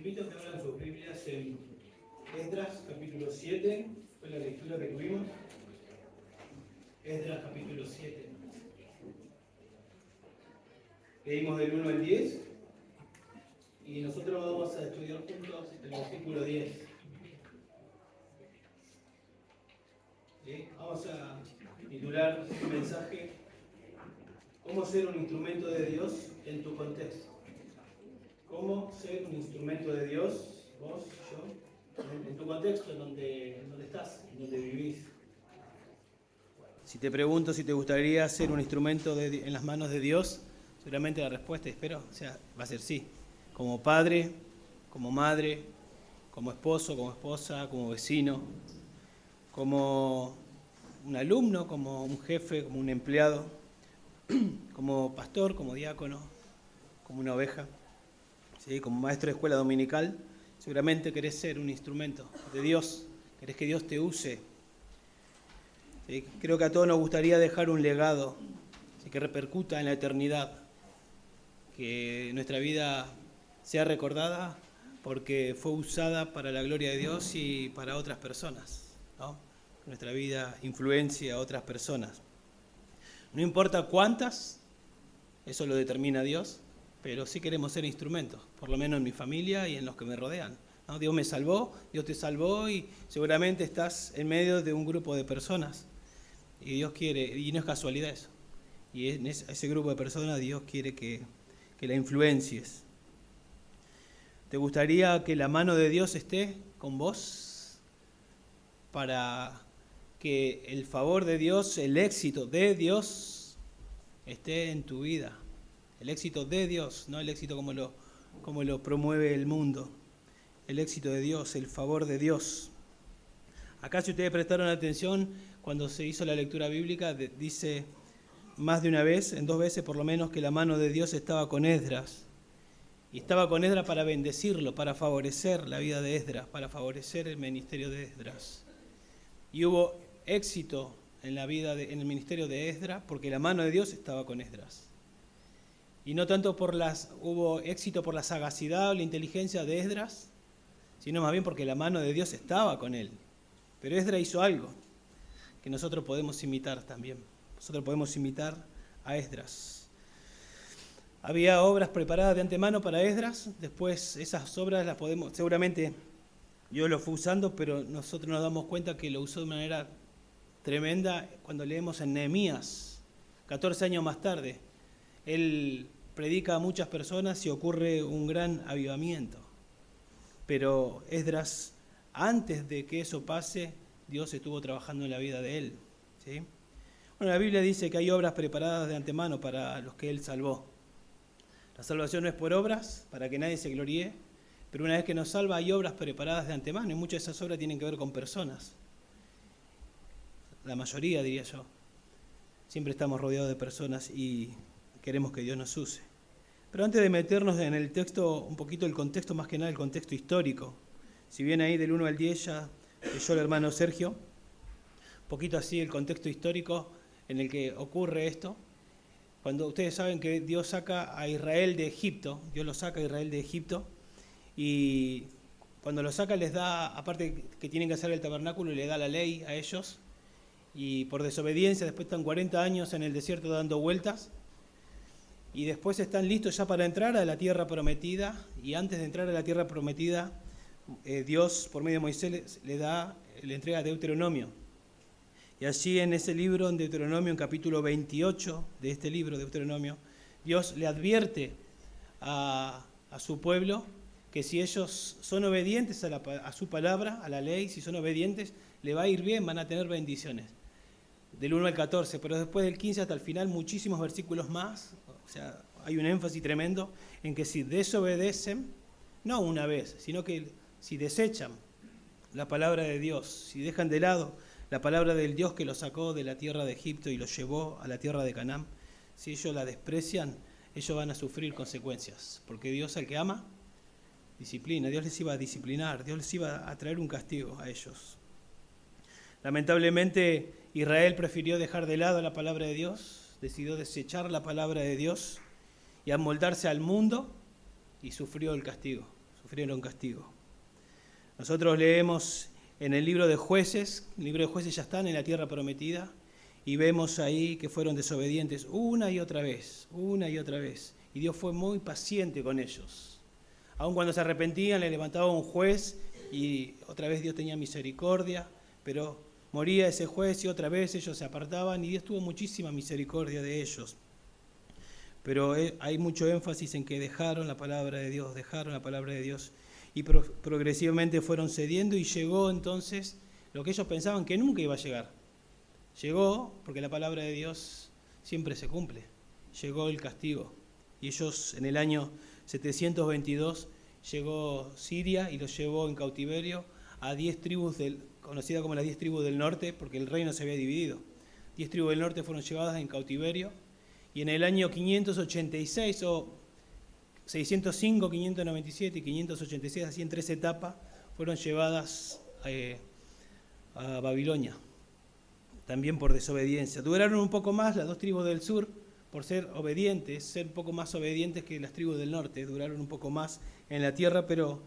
invito a que abran sus Biblias en Esdras capítulo 7, fue la lectura que tuvimos. Esdras capítulo 7. Leímos del 1 al 10 y nosotros vamos a estudiar juntos el versículo 10. ¿Sí? Vamos a titular este mensaje: ¿Cómo ser un instrumento de Dios en tu contexto? ¿Cómo ser un instrumento de Dios, vos, yo, en tu contexto, en donde estás, en donde vivís? Si te pregunto si te gustaría ser un instrumento en las manos de Dios, seguramente la respuesta, espero, va a ser sí. Como padre, como madre, como esposo, como esposa, como vecino, como un alumno, como un jefe, como un empleado, como pastor, como diácono, como una oveja, ¿sí? Como maestro de escuela dominical. Seguramente querés ser un instrumento de Dios, querés que Dios te use. ¿Sí? Creo que a todos nos gustaría dejar un legado, ¿sí? Que repercuta en la eternidad, que nuestra vida sea recordada porque fue usada para la gloria de Dios y para otras personas, ¿no? Que nuestra vida influencia a otras personas. No importa cuántas, eso lo determina Dios, pero sí queremos ser instrumentos, por lo menos en mi familia y en los que me rodean, ¿no? Dios me salvó, Dios te salvó y seguramente estás en medio de un grupo de personas y Dios quiere, y no es casualidad eso, y en ese grupo de personas Dios quiere que la influencies. ¿Te gustaría que la mano de Dios esté con vos para que el favor de Dios, el éxito de Dios esté en tu vida? El éxito de Dios, no el éxito como lo promueve el mundo. El éxito de Dios, el favor de Dios. Acá, si ustedes prestaron atención, cuando se hizo la lectura bíblica, dice más de una vez, en 2 veces por lo menos, que la mano de Dios estaba con Esdras. Y estaba con Esdras para bendecirlo, para favorecer la vida de Esdras, para favorecer el ministerio de Esdras. Y hubo éxito en en el ministerio de Esdras porque la mano de Dios estaba con Esdras. Y no tanto hubo éxito por la sagacidad o la inteligencia de Esdras, sino más bien porque la mano de Dios estaba con él. Pero Esdras hizo algo que nosotros podemos imitar también. Nosotros podemos imitar a Esdras. Había obras preparadas de antemano para Esdras, después esas obras las podemos, seguramente Dios lo fue usando, pero nosotros nos damos cuenta que lo usó de manera tremenda cuando leemos en Nehemías, 14 años más tarde. Él predica a muchas personas y ocurre un gran avivamiento. Pero Esdras, antes de que eso pase, Dios estuvo trabajando en la vida de él, ¿sí? Bueno, la Biblia dice que hay obras preparadas de antemano para los que Él salvó. La salvación no es por obras, para que nadie se gloríe, pero una vez que nos salva hay obras preparadas de antemano, y muchas de esas obras tienen que ver con personas. La mayoría, diría yo. Siempre estamos rodeados de personas y queremos que Dios nos use. Pero antes de meternos en el texto, un poquito el contexto, más que nada el contexto histórico. Si bien ahí del 1 al 10 ya leyó el hermano Sergio, un poquito así el contexto histórico en el que ocurre esto. Cuando ustedes saben que Dios saca a Israel de Egipto, Dios lo saca a Israel de Egipto, y cuando lo saca les da, aparte que tienen que hacer el tabernáculo, le da la ley a ellos, y por desobediencia después están 40 años en el desierto dando vueltas, y después están listos ya para entrar a la tierra prometida, y antes de entrar a la tierra prometida, Dios por medio de Moisés le entrega Deuteronomio. Y allí en ese libro, en Deuteronomio, en capítulo 28 de este libro, Deuteronomio, Dios le advierte a su pueblo que si ellos son obedientes a su palabra, a la ley, si son obedientes, le va a ir bien, van a tener bendiciones. Del 1 al 14, pero después del 15 hasta el final, muchísimos versículos más. O sea, hay un énfasis tremendo en que si desobedecen, no una vez, sino que si desechan la palabra de Dios, si dejan de lado la palabra del Dios que los sacó de la tierra de Egipto y los llevó a la tierra de Canaán, si ellos la desprecian, ellos van a sufrir consecuencias, porque Dios al que ama, disciplina. Dios les iba a disciplinar, Dios les iba a traer un castigo a ellos. Lamentablemente, Israel prefirió dejar de lado la palabra de Dios, decidió desechar la palabra de Dios y amoldarse al mundo y sufrió el castigo. sufrieron castigo. Nosotros leemos en el libro de Jueces, el libro de Jueces ya están en la tierra prometida, y vemos ahí que fueron desobedientes una y otra vez, y Dios fue muy paciente con ellos. Aun cuando se arrepentían, le levantaba un juez, y otra vez Dios tenía misericordia, pero moría ese juez y otra vez ellos se apartaban, y Dios tuvo muchísima misericordia de ellos. Pero hay mucho énfasis en que dejaron la palabra de Dios, y progresivamente fueron cediendo, y llegó entonces lo que ellos pensaban que nunca iba a llegar. Llegó, porque la palabra de Dios siempre se cumple, llegó el castigo. Y ellos en el año 722 llegó Siria y los llevó en cautiverio a 10 tribus, conocidas como las 10 tribus del norte, porque el reino se había dividido. 10 tribus del norte fueron llevadas en cautiverio, y en el año 586, o 605, 597 y 586, así en 3 etapas, fueron llevadas a Babilonia, también por desobediencia. Duraron un poco más las 2 tribus del sur, por ser obedientes, ser un poco más obedientes que las tribus del norte, duraron un poco más en la tierra, pero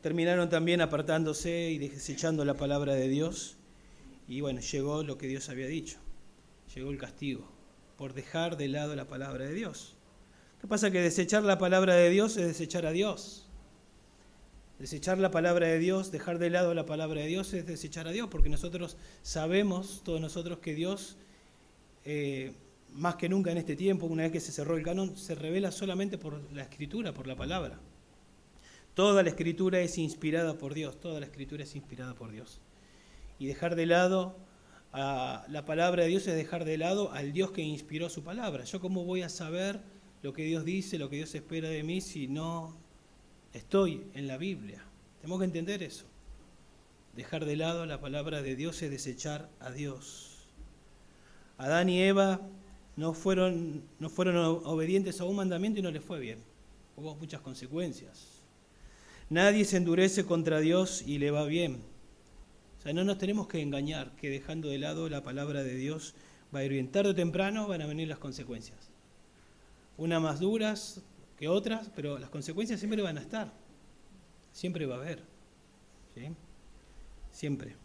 terminaron también apartándose y desechando la palabra de Dios. Y bueno, llegó lo que Dios había dicho, llegó el castigo por dejar de lado la palabra de Dios. ¿Qué pasa? Que desechar la palabra de Dios es desechar a Dios. Desechar la palabra de Dios, dejar de lado la palabra de Dios es desechar a Dios, porque nosotros sabemos, todos nosotros, que Dios, más que nunca en este tiempo, una vez que se cerró el canon, se revela solamente por la Escritura, por la palabra. Toda la Escritura es inspirada por Dios, Y dejar de lado a la palabra de Dios es dejar de lado al Dios que inspiró su palabra. ¿Yo cómo voy a saber lo que Dios dice, lo que Dios espera de mí, si no estoy en la Biblia? Tenemos que entender eso. Dejar de lado la palabra de Dios es desechar a Dios. Adán y Eva no fueron obedientes a un mandamiento y no les fue bien. Hubo muchas consecuencias. Nadie se endurece contra Dios y le va bien. O sea, no nos tenemos que engañar que dejando de lado la palabra de Dios va a ir bien. Tarde o temprano van a venir las consecuencias. Unas más duras que otras, pero las consecuencias siempre van a estar. Siempre va a haber. ¿Sí? Siempre.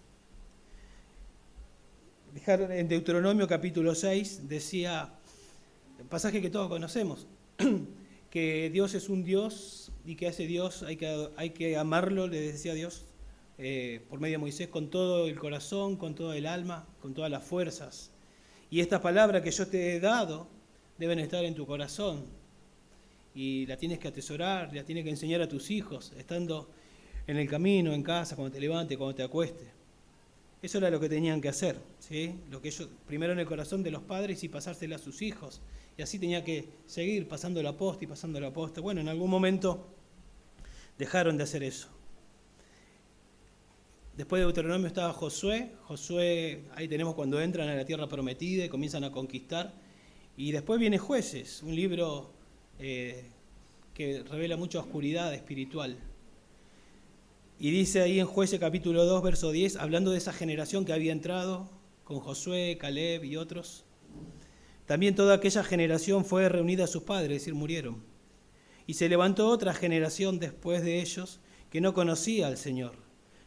Fijaron, en Deuteronomio capítulo 6 decía, el pasaje que todos conocemos, que Dios es un Dios y que a ese Dios hay que amarlo, le decía Dios por medio de Moisés, con todo el corazón, con todo el alma, con todas las fuerzas. Y estas palabras que yo te he dado deben estar en tu corazón. Y la tienes que atesorar, la tienes que enseñar a tus hijos, estando en el camino, en casa, cuando te levantes, cuando te acuestes. Eso era lo que tenían que hacer, ¿sí? Lo que ellos, primero en el corazón de los padres y pasársela a sus hijos. Y así tenía que seguir pasando la posta y pasando la posta. Bueno, en algún momento dejaron de hacer eso. Después de Deuteronomio estaba Josué. Josué, ahí tenemos cuando entran a la tierra prometida y comienzan a conquistar. Y después viene Jueces, un libro que revela mucha oscuridad espiritual. Y dice ahí en Jueces capítulo 2, verso 10, hablando de esa generación que había entrado con Josué, Caleb y otros. También toda aquella generación fue reunida a sus padres, es decir, murieron. Y se levantó otra generación después de ellos que no conocía al Señor,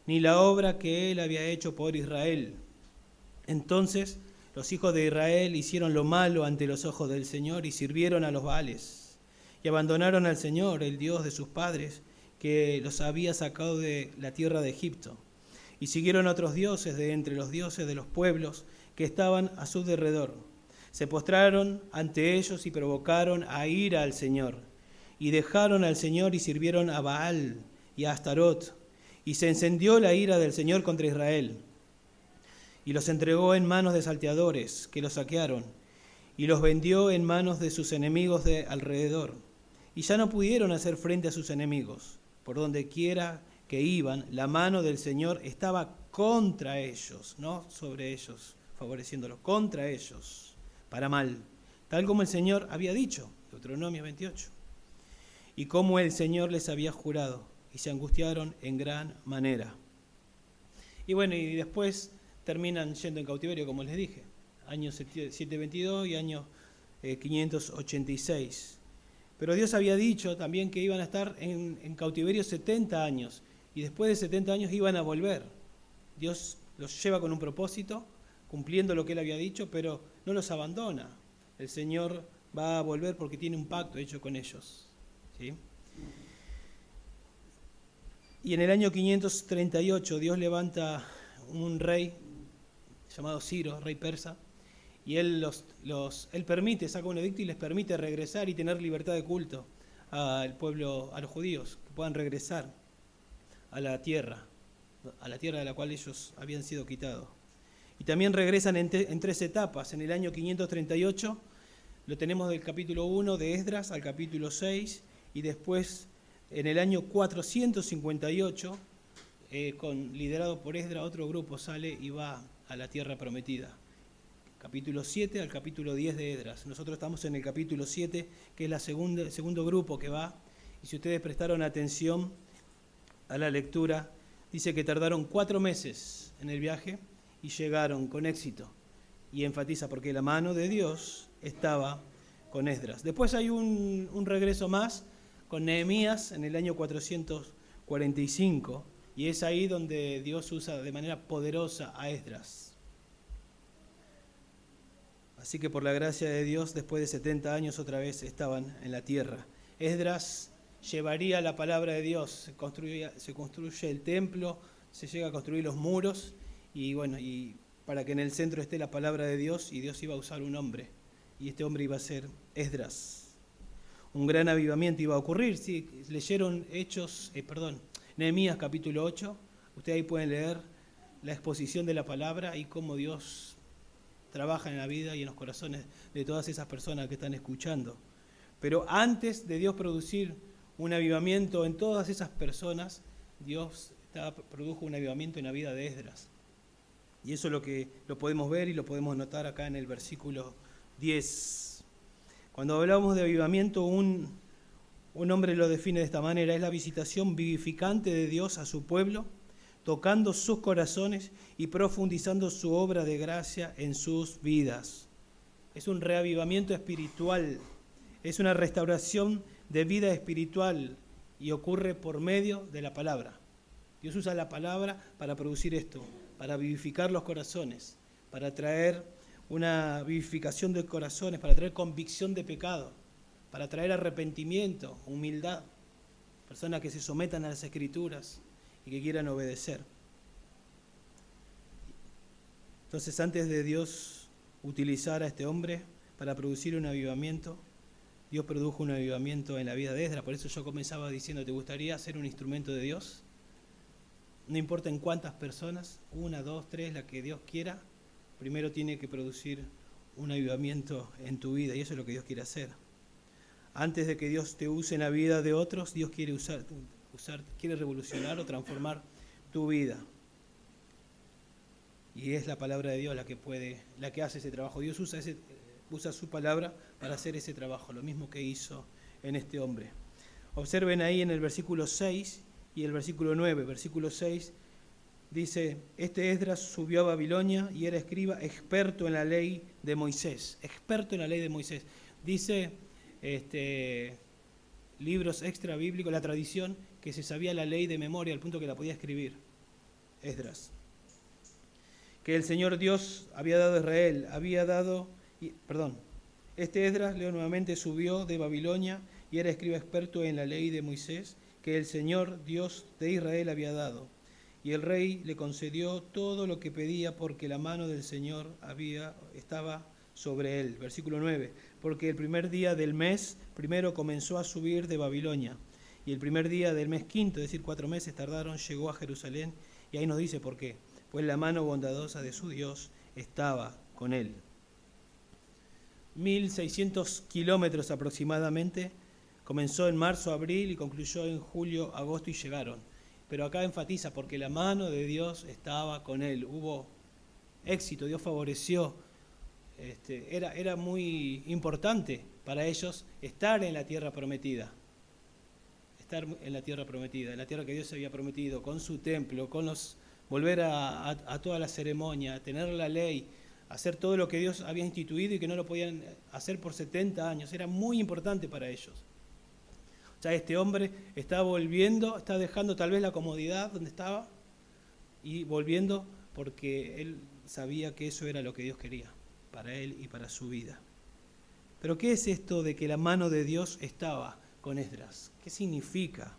ni la obra que Él había hecho por Israel. Entonces los hijos de Israel hicieron lo malo ante los ojos del Señor y sirvieron a los Baales. Y abandonaron al Señor, el Dios de sus padres, que los había sacado de la tierra de Egipto. Y siguieron otros dioses de entre los dioses de los pueblos que estaban a su derredor. Se postraron ante ellos y provocaron a ira al Señor. Y dejaron al Señor y sirvieron a Baal y a Astarot. Y se encendió la ira del Señor contra Israel. Y los entregó en manos de salteadores, que los saquearon. Y los vendió en manos de sus enemigos de alrededor. Y ya no pudieron hacer frente a sus enemigos. Por donde quiera que iban, la mano del Señor estaba contra ellos, no sobre ellos, favoreciéndolos, contra ellos, para mal, tal como el Señor había dicho, Deuteronomio 28, y como el Señor les había jurado, y se angustiaron en gran manera. Y bueno, y después terminan yendo en cautiverio, como les dije, año 722 y año 586. Pero Dios había dicho también que iban a estar en cautiverio 70 años y después de 70 años iban a volver. Dios los lleva con un propósito, cumpliendo lo que Él había dicho, pero no los abandona. El Señor va a volver porque tiene un pacto hecho con ellos. ¿Sí? Y en el año 538 Dios levanta un rey llamado Ciro, rey persa, y él permite, saca un edicto y les permite regresar y tener libertad de culto al pueblo, a los judíos, que puedan regresar a la tierra de la cual ellos habían sido quitados. Y también regresan en 3 etapas. En el año 538 lo tenemos del capítulo 1 de Esdras al capítulo 6, y después en el año 458, liderado por Esdras, otro grupo sale y va a la tierra prometida. Capítulo 7 al capítulo 10 de Esdras. Nosotros estamos en el capítulo 7, que es el segundo grupo que va. Y si ustedes prestaron atención a la lectura, dice que tardaron 4 meses en el viaje y llegaron con éxito. Y enfatiza porque la mano de Dios estaba con Esdras. Después hay un regreso más con Nehemías en el año 445, y es ahí donde Dios usa de manera poderosa a Esdras. Así que por la gracia de Dios, después de 70 años otra vez estaban en la tierra. Esdras llevaría la palabra de Dios, se construye el templo, se llega a construir los muros, y bueno, y para que en el centro esté la palabra de Dios, y Dios iba a usar un hombre, y este hombre iba a ser Esdras. Un gran avivamiento iba a ocurrir. Si leyeron Nehemías capítulo 8, ustedes ahí pueden leer la exposición de la palabra y cómo Dios trabaja en la vida y en los corazones de todas esas personas que están escuchando. Pero antes de Dios producir un avivamiento en todas esas personas, Dios produjo un avivamiento en la vida de Esdras. Y eso es lo que lo podemos ver y lo podemos notar acá en el versículo 10. Cuando hablamos de avivamiento, un hombre lo define de esta manera: es la visitación vivificante de Dios a su pueblo, tocando sus corazones y profundizando su obra de gracia en sus vidas. Es un reavivamiento espiritual, es una restauración de vida espiritual, y ocurre por medio de la palabra. Dios usa la palabra para producir esto, para vivificar los corazones, para traer una vivificación de corazones, para traer convicción de pecado, para traer arrepentimiento, humildad, personas que se sometan a las Escrituras y que quieran obedecer. Entonces, antes de Dios utilizar a este hombre para producir un avivamiento, Dios produjo un avivamiento en la vida de Esdras. Por eso yo comenzaba diciendo: ¿te gustaría ser un instrumento de Dios? No importa en cuántas personas, 1, 2, 3, la que Dios quiera, primero tiene que producir un avivamiento en tu vida, y eso es lo que Dios quiere hacer. Antes de que Dios te use en la vida de otros, Dios quiere quiere revolucionar o transformar tu vida. Y es la palabra de Dios la que hace ese trabajo. Dios usa su palabra para hacer ese trabajo, lo mismo que hizo en este hombre. Observen ahí en el versículo 6 y el versículo 9. Versículo 6 dice: este Esdras subió a Babilonia y era escriba experto en la ley de Moisés. Experto en la ley de Moisés. Dice libros extra bíblicos, la tradición, que se sabía la ley de memoria al punto que la podía escribir Esdras. Que el Señor Dios había dado a Israel, este Esdras, leo nuevamente, subió de Babilonia y era escriba experto en la ley de Moisés, que el Señor Dios de Israel había dado. Y el rey le concedió todo lo que pedía, porque la mano del Señor estaba sobre él. Versículo 9. Porque el primer día del mes primero comenzó a subir de Babilonia, y el primer día del mes quinto, es decir, 4 meses tardaron, llegó a Jerusalén. Y ahí nos dice por qué: pues la mano bondadosa de su Dios estaba con él. 1.600 kilómetros aproximadamente. Comenzó en marzo, abril y concluyó en julio, agosto, y llegaron. Pero acá enfatiza: porque la mano de Dios estaba con él. Hubo éxito, Dios favoreció. Era muy importante para ellos estar en la tierra prometida. Estar en la tierra prometida, en la tierra que Dios había prometido, con su templo, volver a toda la ceremonia, tener la ley, hacer todo lo que Dios había instituido y que no lo podían hacer por 70 años. Era muy importante para ellos. Ya este hombre está volviendo, está dejando tal vez la comodidad donde estaba y volviendo porque él sabía que eso era lo que Dios quería para él y para su vida. Pero ¿qué es esto de que la mano de Dios estaba con Esdras? ¿Qué significa?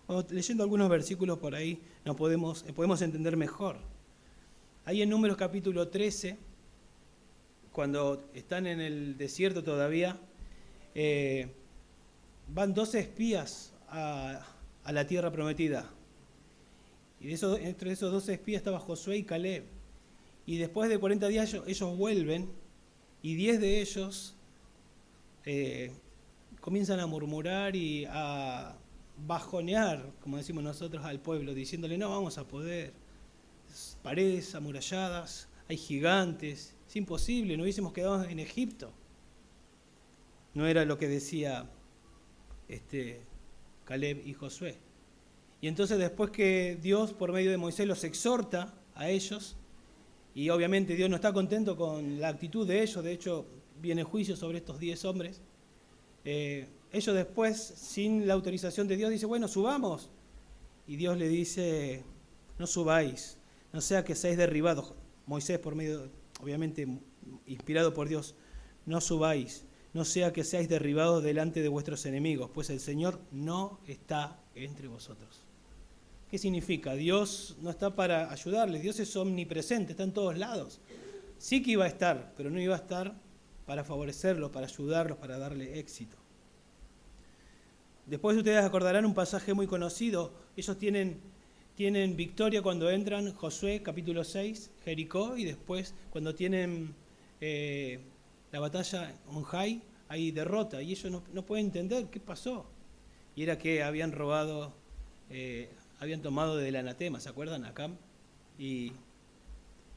Bueno, leyendo algunos versículos por ahí podemos entender mejor. Ahí en Números capítulo 13, cuando están en el desierto todavía, van 12 espías a la tierra prometida. Y entre esos 12 espías estaba Josué y Caleb. Y después de 40 días ellos vuelven y 10 de ellos comienzan a murmurar y a bajonear, como decimos nosotros, al pueblo, diciéndole, no vamos a poder, paredes amuralladas, hay gigantes, es imposible, no hubiésemos quedado en Egipto. No era lo que decía Caleb y Josué. Y entonces después que Dios por medio de Moisés los exhorta a ellos, y obviamente Dios no está contento con la actitud de ellos, de hecho viene juicio sobre estos 10 hombres, ellos después, sin la autorización de Dios, dicen, bueno, subamos. Y Dios le dice, no subáis, no sea que seáis derribados. Moisés, por medio, obviamente inspirado por Dios, no subáis, no sea que seáis derribados delante de vuestros enemigos, pues el Señor no está entre vosotros. ¿Qué significa? Dios no está para ayudarles, Dios es omnipresente, está en todos lados. Sí que iba a estar, pero no iba a estar para favorecerlos, para ayudarlos, para darle éxito. Después ustedes acordarán un pasaje muy conocido, ellos tienen victoria cuando entran, Josué capítulo 6, Jericó, y después cuando tienen la batalla en Jai, hay derrota, y ellos no pueden entender qué pasó. Y era que habían robado, habían tomado del anatema, ¿se acuerdan? Acá, y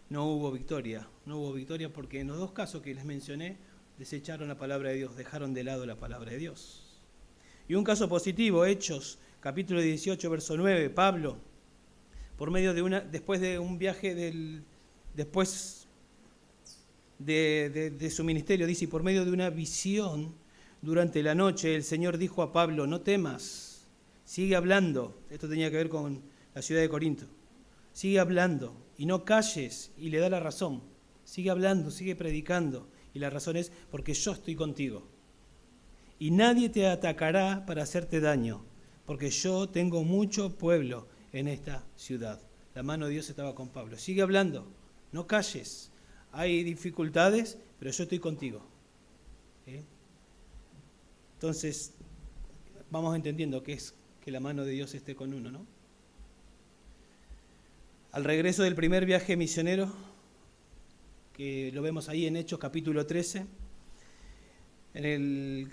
no hubo victoria porque en los dos casos que les mencioné, desecharon la palabra de Dios, dejaron de lado la palabra de Dios. Y un caso positivo, Hechos, capítulo 18, verso 9, Pablo, por medio después de un viaje después de su ministerio, dice, y por medio de una visión durante la noche, el Señor dijo a Pablo, no temas, sigue hablando. Esto tenía que ver con la ciudad de Corinto. Sigue hablando y no calles, y le da la razón. Sigue hablando, sigue predicando. Y la razón es porque yo estoy contigo. Y nadie te atacará para hacerte daño, porque yo tengo mucho pueblo en esta ciudad. La mano de Dios estaba con Pablo. Sigue hablando, no calles. Hay dificultades, pero yo estoy contigo. Entonces, vamos entendiendo qué es que la mano de Dios esté con uno, ¿no? Al regreso del primer viaje misionero, que lo vemos ahí en Hechos capítulo 13, en el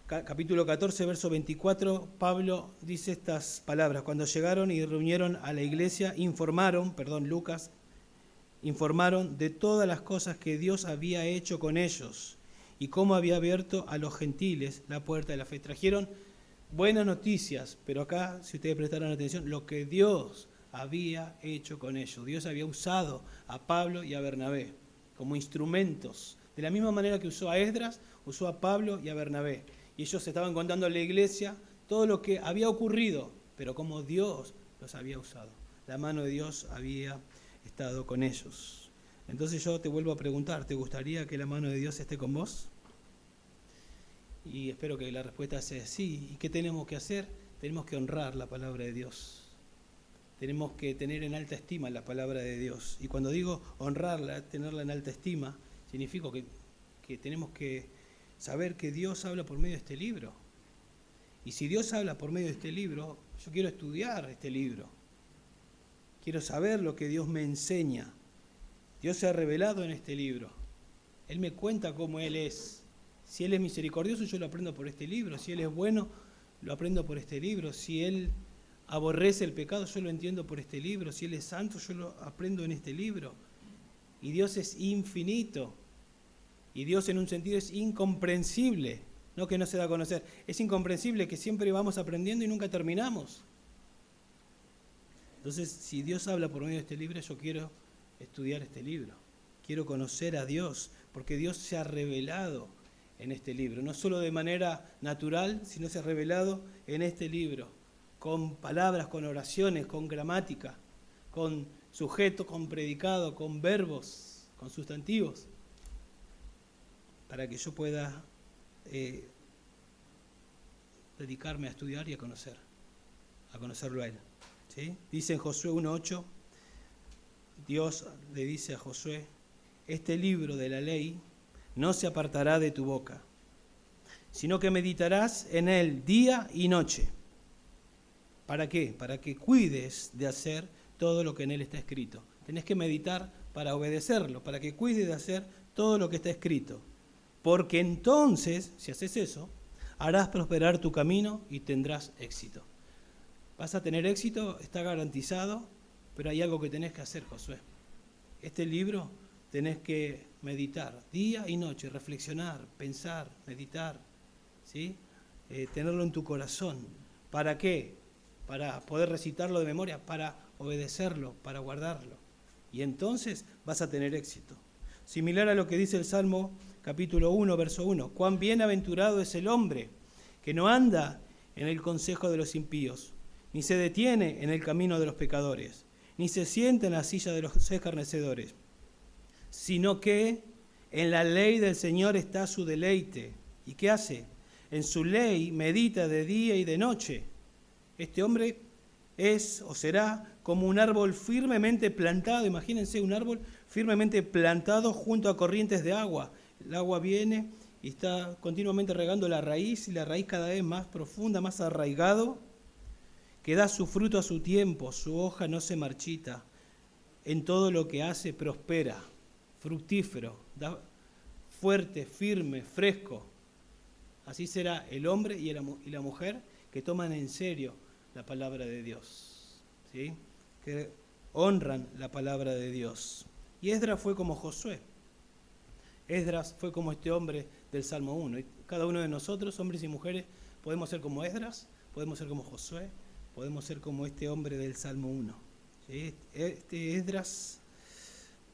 capítulo 14, verso 24, Pablo dice estas palabras. Cuando llegaron y reunieron a la iglesia, informaron de todas las cosas que Dios había hecho con ellos y cómo había abierto a los gentiles la puerta de la fe. Trajeron buenas noticias, pero acá, si ustedes prestaron atención, lo que Dios había hecho con ellos. Dios había usado a Pablo y a Bernabé como instrumentos. De la misma manera que usó a Esdras, usó a Pablo y a Bernabé. Y ellos estaban contando a la iglesia todo lo que había ocurrido, pero como Dios los había usado. La mano de Dios había estado con ellos. Entonces yo te vuelvo a preguntar, ¿te gustaría que la mano de Dios esté con vos? Y espero que la respuesta sea sí. ¿Y qué tenemos que hacer? Tenemos que honrar la palabra de Dios. Tenemos que tener en alta estima la palabra de Dios. Y cuando digo honrarla, tenerla en alta estima, significa que tenemos que saber que Dios habla por medio de este libro. Y si Dios habla por medio de este libro, yo quiero estudiar este libro. Quiero saber lo que Dios me enseña. Dios se ha revelado en este libro. Él me cuenta cómo Él es. Si Él es misericordioso, yo lo aprendo por este libro. Si Él es bueno, lo aprendo por este libro. Si Él aborrece el pecado, yo lo entiendo por este libro. Si Él es santo, yo lo aprendo en este libro. Y Dios es infinito. Y Dios en un sentido es incomprensible. No que no se da a conocer. Es incomprensible que siempre vamos aprendiendo y nunca terminamos. Entonces, si Dios habla por medio de este libro, yo quiero estudiar este libro. Quiero conocer a Dios, porque Dios se ha revelado en este libro, no solo de manera natural, sino se ha revelado en este libro, con palabras, con oraciones, con gramática, con sujeto, con predicado, con verbos, con sustantivos, para que yo pueda dedicarme a estudiar y a conocerlo a él. ¿Sí? Dice en Josué 1:8, Dios le dice a Josué: este libro de la ley no se apartará de tu boca, sino que meditarás en él día y noche. ¿Para qué? Para que cuides de hacer todo lo que en él está escrito. Tenés que meditar para obedecerlo, para que cuides de hacer todo lo que está escrito. Porque entonces, si haces eso, harás prosperar tu camino y tendrás éxito. Vas a tener éxito, está garantizado, pero hay algo que tenés que hacer, Josué. Este libro tenés que meditar día y noche, reflexionar, pensar, meditar, ¿sí? Tenerlo en tu corazón. ¿Para qué? Para poder recitarlo de memoria, para obedecerlo, para guardarlo. Y entonces vas a tener éxito. Similar a lo que dice el Salmo capítulo 1, verso 1. Cuán bienaventurado es el hombre que no anda en el consejo de los impíos, ni se detiene en el camino de los pecadores, ni se sienta en la silla de los escarnecedores, sino que en la ley del Señor está su deleite. ¿Y qué hace? En su ley medita de día y de noche. Este hombre es o será como un árbol firmemente plantado. Imagínense un árbol firmemente plantado junto a corrientes de agua. El agua viene y está continuamente regando la raíz, y la raíz cada vez más profunda, más arraigado, que da su fruto a su tiempo, su hoja no se marchita. En todo lo que hace prospera, fructífero, da fuerte, firme, fresco. Así será el hombre y la mujer que toman en serio la palabra de Dios, ¿sí? Que honran la palabra de Dios. Y Esdras fue como Josué. Esdras fue como este hombre del Salmo 1. Y cada uno de nosotros, hombres y mujeres, podemos ser como Esdras, podemos ser como Josué, podemos ser como este hombre del Salmo 1. ¿Sí? Este Esdras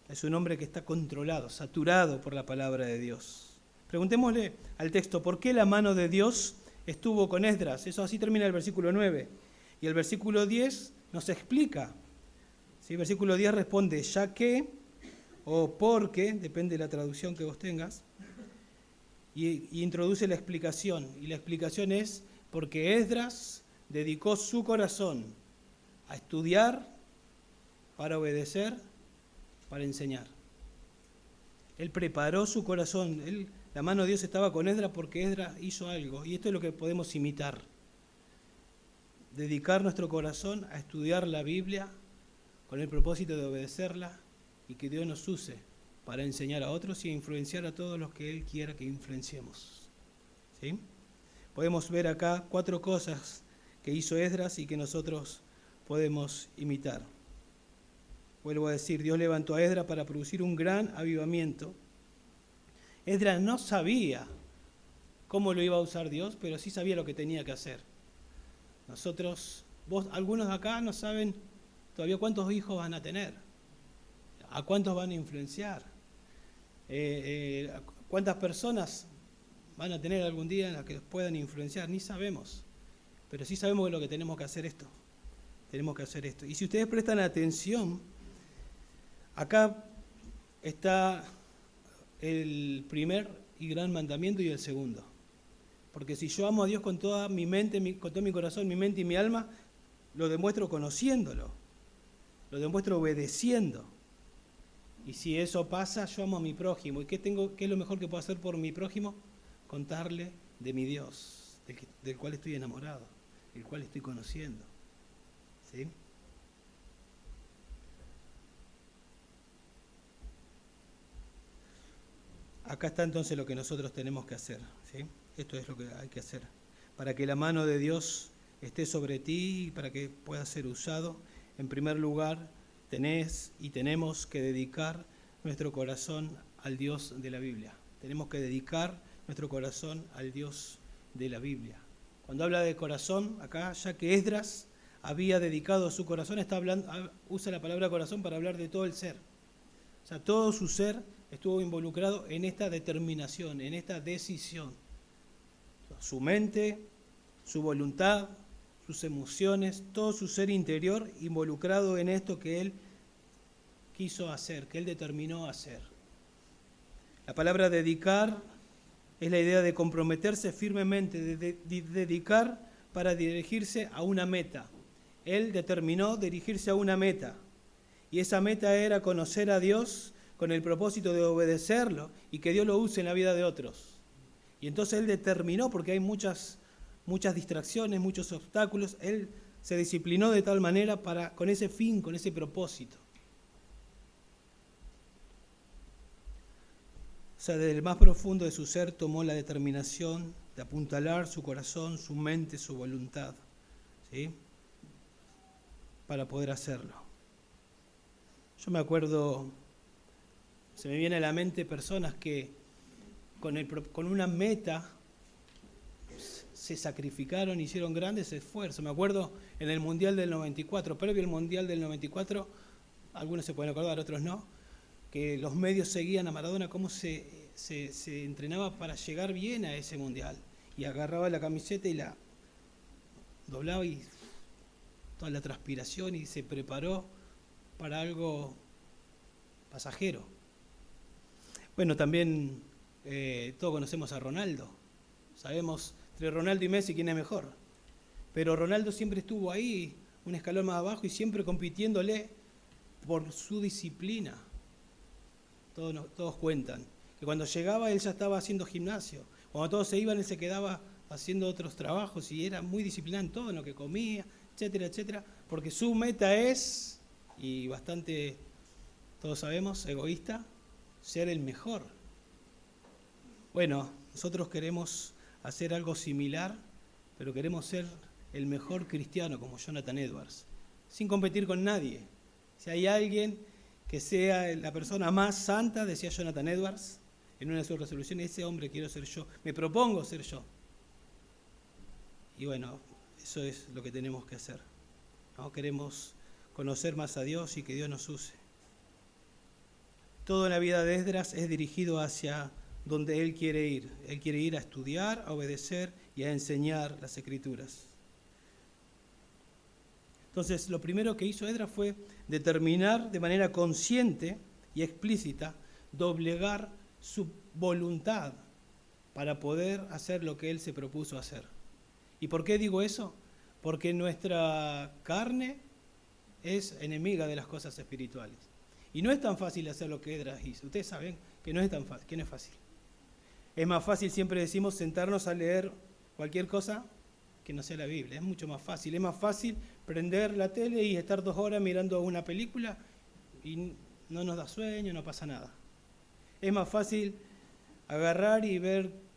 es un hombre que está controlado, saturado por la palabra de Dios. Preguntémosle al texto, ¿por qué la mano de Dios estuvo con Esdras? Eso así termina el versículo 9. Y el versículo 10 nos explica. ¿Sí? El versículo 10 responde, ya que, o porque, depende de la traducción que vos tengas, y introduce la explicación. Y la explicación es porque Esdras dedicó su corazón a estudiar, para obedecer, para enseñar. Él preparó su corazón. La mano de Dios estaba con Esdras porque Esdras hizo algo. Y esto es lo que podemos imitar. Dedicar nuestro corazón a estudiar la Biblia con el propósito de obedecerla y que Dios nos use para enseñar a otros y influenciar a todos los que Él quiera que influenciemos. ¿Sí? Podemos ver acá 4 cosas que hizo Esdras y que nosotros podemos imitar. Vuelvo a decir, Dios levantó a Esdras para producir un gran avivamiento. Esdras no sabía cómo lo iba a usar Dios, pero sí sabía lo que tenía que hacer. Algunos de acá no saben todavía cuántos hijos van a tener, a cuántos van a influenciar, cuántas personas van a tener algún día en las que los puedan influenciar, ni sabemos, pero sí sabemos que lo que tenemos que hacer esto. Y si ustedes prestan atención, acá está el primer y gran mandamiento y el segundo. Porque si yo amo a Dios con toda mi mente, con todo mi corazón, mi mente y mi alma, lo demuestro conociéndolo, lo demuestro obedeciendo. Y si eso pasa, yo amo a mi prójimo. ¿Y qué es lo mejor que puedo hacer por mi prójimo? Contarle de mi Dios, del cual estoy enamorado, el cual estoy conociendo. ¿Sí? Acá está entonces lo que nosotros tenemos que hacer, ¿sí? Esto es lo que hay que hacer. Para que la mano de Dios esté sobre ti y para que pueda ser usado, en primer lugar, tenemos que dedicar nuestro corazón al Dios de la Biblia. Tenemos que dedicar nuestro corazón al Dios de la Biblia. Cuando habla de corazón, acá, ya que Esdras había dedicado su corazón, usa la palabra corazón para hablar de todo el ser. O sea, todo su ser estuvo involucrado en esta determinación, en esta decisión. Su mente, su voluntad, sus emociones, todo su ser interior involucrado en esto que él quiso hacer, que él determinó hacer. La palabra dedicar es la idea de comprometerse firmemente, de dedicar para dirigirse a una meta. Él determinó dirigirse a una meta, y esa meta era conocer a Dios con el propósito de obedecerlo y que Dios lo use en la vida de otros. Y entonces él determinó, porque hay muchas distracciones, muchos obstáculos, él se disciplinó de tal manera con ese fin, con ese propósito. O sea, desde el más profundo de su ser tomó la determinación de apuntalar su corazón, su mente, su voluntad, ¿sí?, para poder hacerlo. Yo me acuerdo, se me viene a la mente personas que con una meta se sacrificaron, hicieron grandes esfuerzos. Me acuerdo en el Mundial del 94, previo al Mundial del 94, algunos se pueden acordar, otros no, que los medios seguían a Maradona cómo se entrenaba para llegar bien a ese Mundial. Y agarraba la camiseta y la doblaba y toda la transpiración, y se preparó para algo pasajero. Bueno, también todos conocemos a Ronaldo. Sabemos entre Ronaldo y Messi quién es mejor. Pero Ronaldo siempre estuvo ahí, un escalón más abajo, y siempre compitiéndole por su disciplina. Todos cuentan que cuando llegaba él ya estaba haciendo gimnasio. Cuando todos se iban, él se quedaba haciendo otros trabajos y era muy disciplinado en todo, en lo que comía, etcétera, etcétera, porque su meta es, y bastante, todos sabemos, egoísta, ser el mejor. Bueno, nosotros queremos hacer algo similar, pero queremos ser el mejor cristiano como Jonathan Edwards, sin competir con nadie. Si hay alguien que sea la persona más santa, decía Jonathan Edwards en una de sus resoluciones, ese hombre quiero ser yo, me propongo ser yo. Y bueno, eso es lo que tenemos que hacer, ¿no? Queremos conocer más a Dios y que Dios nos use. Todo en la vida de Esdras es dirigido hacia donde él quiere ir. Él quiere ir a estudiar, a obedecer y a enseñar las Escrituras. Entonces, lo primero que hizo Esdras fue determinar de manera consciente y explícita, doblegar su voluntad para poder hacer lo que él se propuso hacer. ¿Y por qué digo eso? Porque nuestra carne es enemiga de las cosas espirituales. Y no es tan fácil hacer lo que Esdras hizo. Ustedes saben que no es tan fácil, que no es fácil. Es más fácil, siempre decimos, sentarnos a leer cualquier cosa que no sea la Biblia. Es mucho más fácil. Es más fácil prender la tele y estar 2 horas mirando una película y no nos da sueño, no pasa nada. Es más fácil agarrar y ver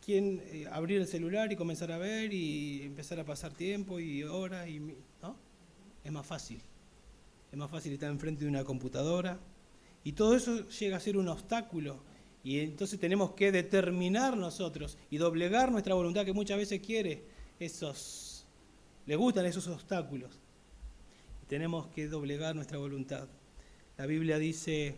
abrir el celular y comenzar a ver y empezar a pasar tiempo y horas, ¿no? Es más fácil. Es más fácil estar enfrente de una computadora. Y todo eso llega a ser un obstáculo. Y entonces tenemos que determinar nosotros y doblegar nuestra voluntad, que muchas veces le gustan esos obstáculos. Y tenemos que doblegar nuestra voluntad. La Biblia dice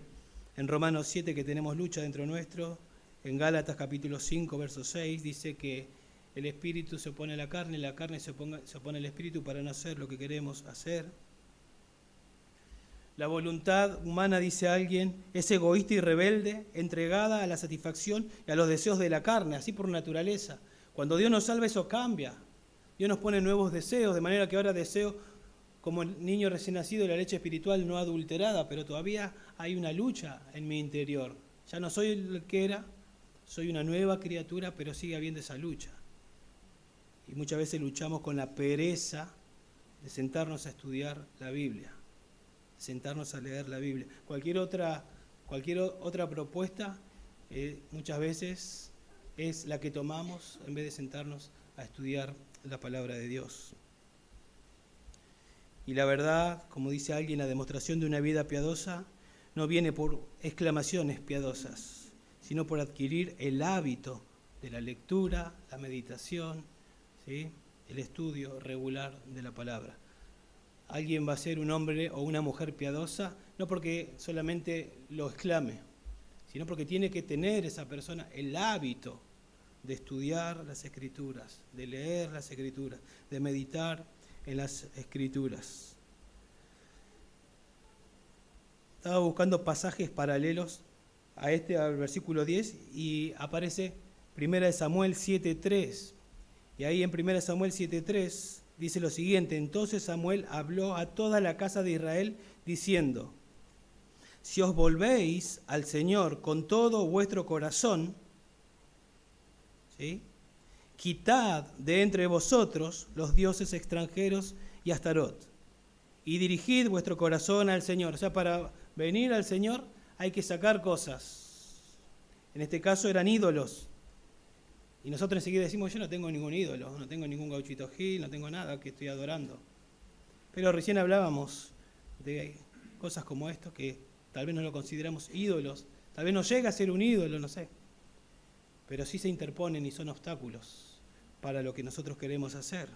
en Romanos 7 que tenemos lucha dentro nuestro. En Gálatas capítulo 5, verso 6, dice que el espíritu se opone a la carne se opone al espíritu para no hacer lo que queremos hacer. La voluntad humana, dice alguien, es egoísta y rebelde, entregada a la satisfacción y a los deseos de la carne, así por naturaleza. Cuando Dios nos salva, eso cambia. Dios nos pone nuevos deseos, de manera que ahora deseo, como el niño recién nacido, la leche espiritual no adulterada, pero todavía hay una lucha en mi interior. Ya no soy el que era, soy una nueva criatura, pero sigue habiendo esa lucha. Y muchas veces luchamos con la pereza de sentarnos a estudiar la Biblia, sentarnos a leer la Biblia. Cualquier otra propuesta muchas veces es la que tomamos en vez de sentarnos a estudiar la palabra de Dios. Y la verdad, como dice alguien, la demostración de una vida piadosa no viene por exclamaciones piadosas, sino por adquirir el hábito de la lectura, la meditación, ¿sí?, el estudio regular de la palabra. Alguien va a ser un hombre o una mujer piadosa no porque solamente lo exclame, sino porque tiene que tener esa persona el hábito de estudiar las Escrituras, de leer las Escrituras, de meditar en las Escrituras. Estaba buscando pasajes paralelos a al versículo 10, y aparece 1 Samuel 7:3. Y ahí en 1 Samuel 7:3 dice lo siguiente: entonces Samuel habló a toda la casa de Israel diciendo: si os volvéis al Señor con todo vuestro corazón, ¿sí?, quitad de entre vosotros los dioses extranjeros y Astarot, y dirigid vuestro corazón al Señor. O sea, para venir al Señor hay que sacar cosas. En este caso eran ídolos. Y nosotros enseguida decimos: yo no tengo ningún ídolo, no tengo ningún gauchito Gil, no tengo nada que estoy adorando. Pero recién hablábamos de cosas como esto que tal vez no lo consideramos ídolos, tal vez no llega a ser un ídolo, no sé. Pero sí se interponen y son obstáculos para lo que nosotros queremos hacer,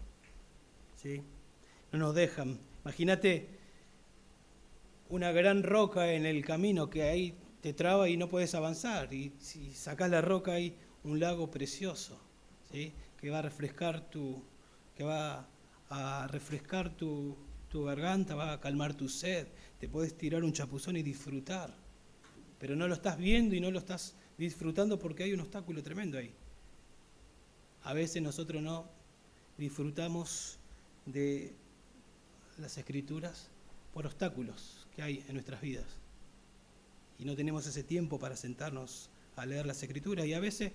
¿sí? No nos dejan. Imagínate una gran roca en el camino que ahí te traba y no puedes avanzar. Y si sacás la roca hay un lago precioso, ¿sí?, que va a refrescar tu garganta, va a calmar tu sed. Te puedes tirar un chapuzón y disfrutar. Pero no lo estás viendo y no lo estás disfrutando porque hay un obstáculo tremendo ahí. A veces nosotros no disfrutamos de las Escrituras por obstáculos que hay en nuestras vidas. Y no tenemos ese tiempo para sentarnos a leer las Escrituras. Y a veces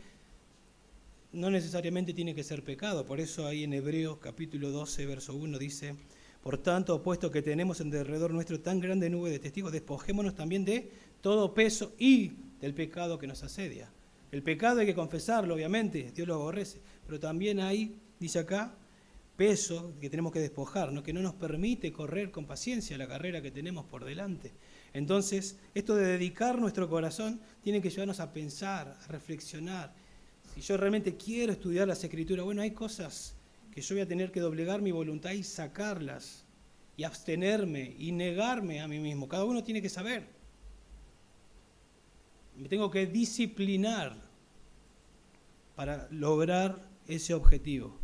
no necesariamente tiene que ser pecado. Por eso ahí en Hebreos capítulo 12, verso 1 dice: por tanto, puesto que tenemos en derredor nuestro tan grande nube de testigos, despojémonos también de todo peso y del pecado que nos asedia. El pecado hay que confesarlo, obviamente, Dios lo aborrece, pero también hay, dice acá, peso que tenemos que despojar, ¿no?, que no nos permite correr con paciencia la carrera que tenemos por delante. Entonces, esto de dedicar nuestro corazón tiene que llevarnos a pensar, a reflexionar. Si yo realmente quiero estudiar las Escrituras, bueno, hay cosas que yo voy a tener que doblegar mi voluntad y sacarlas, y abstenerme, y negarme a mí mismo. Cada uno tiene que saber. Me tengo que disciplinar para lograr ese objetivo,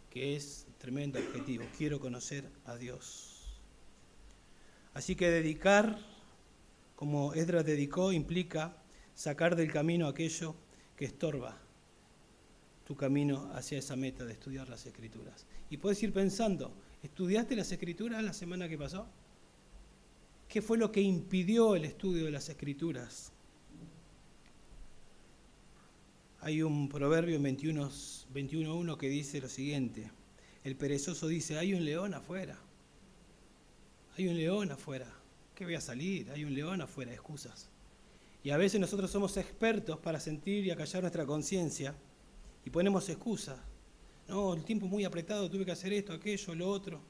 que es tremendo objetivo. Quiero conocer a Dios. Así que dedicar, como Esdras dedicó, implica sacar del camino aquello que estorba tu camino hacia esa meta de estudiar las Escrituras. Y puedes ir pensando: ¿estudiaste las Escrituras la semana que pasó? ¿Qué fue lo que impidió el estudio de las Escrituras? Hay un proverbio en 21:1 que dice lo siguiente: el perezoso dice: hay un león afuera. Hay un león afuera. ¿Qué voy a salir? Hay un león afuera. Excusas. Y a veces nosotros somos expertos para sentir y acallar nuestra conciencia y ponemos excusas. No, el tiempo es muy apretado, tuve que hacer esto, aquello, lo otro.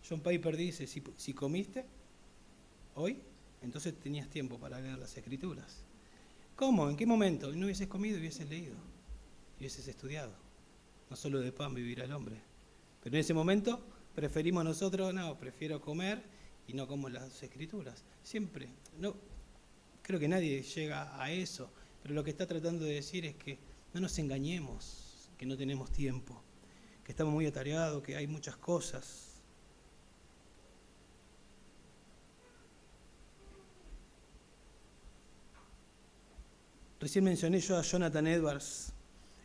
John Piper dice: si comiste hoy, entonces tenías tiempo para leer las Escrituras. ¿Cómo? ¿En qué momento? No hubieses comido y hubieses leído, y hubieses estudiado. No solo de pan vivirá el hombre. Pero en ese momento preferimos nosotros: no, prefiero comer y no como las Escrituras. Siempre, no, creo que nadie llega a eso, pero lo que está tratando de decir es que no nos engañemos, que no tenemos tiempo, que estamos muy atareados, que hay muchas cosas. Recién mencioné yo a Jonathan Edwards.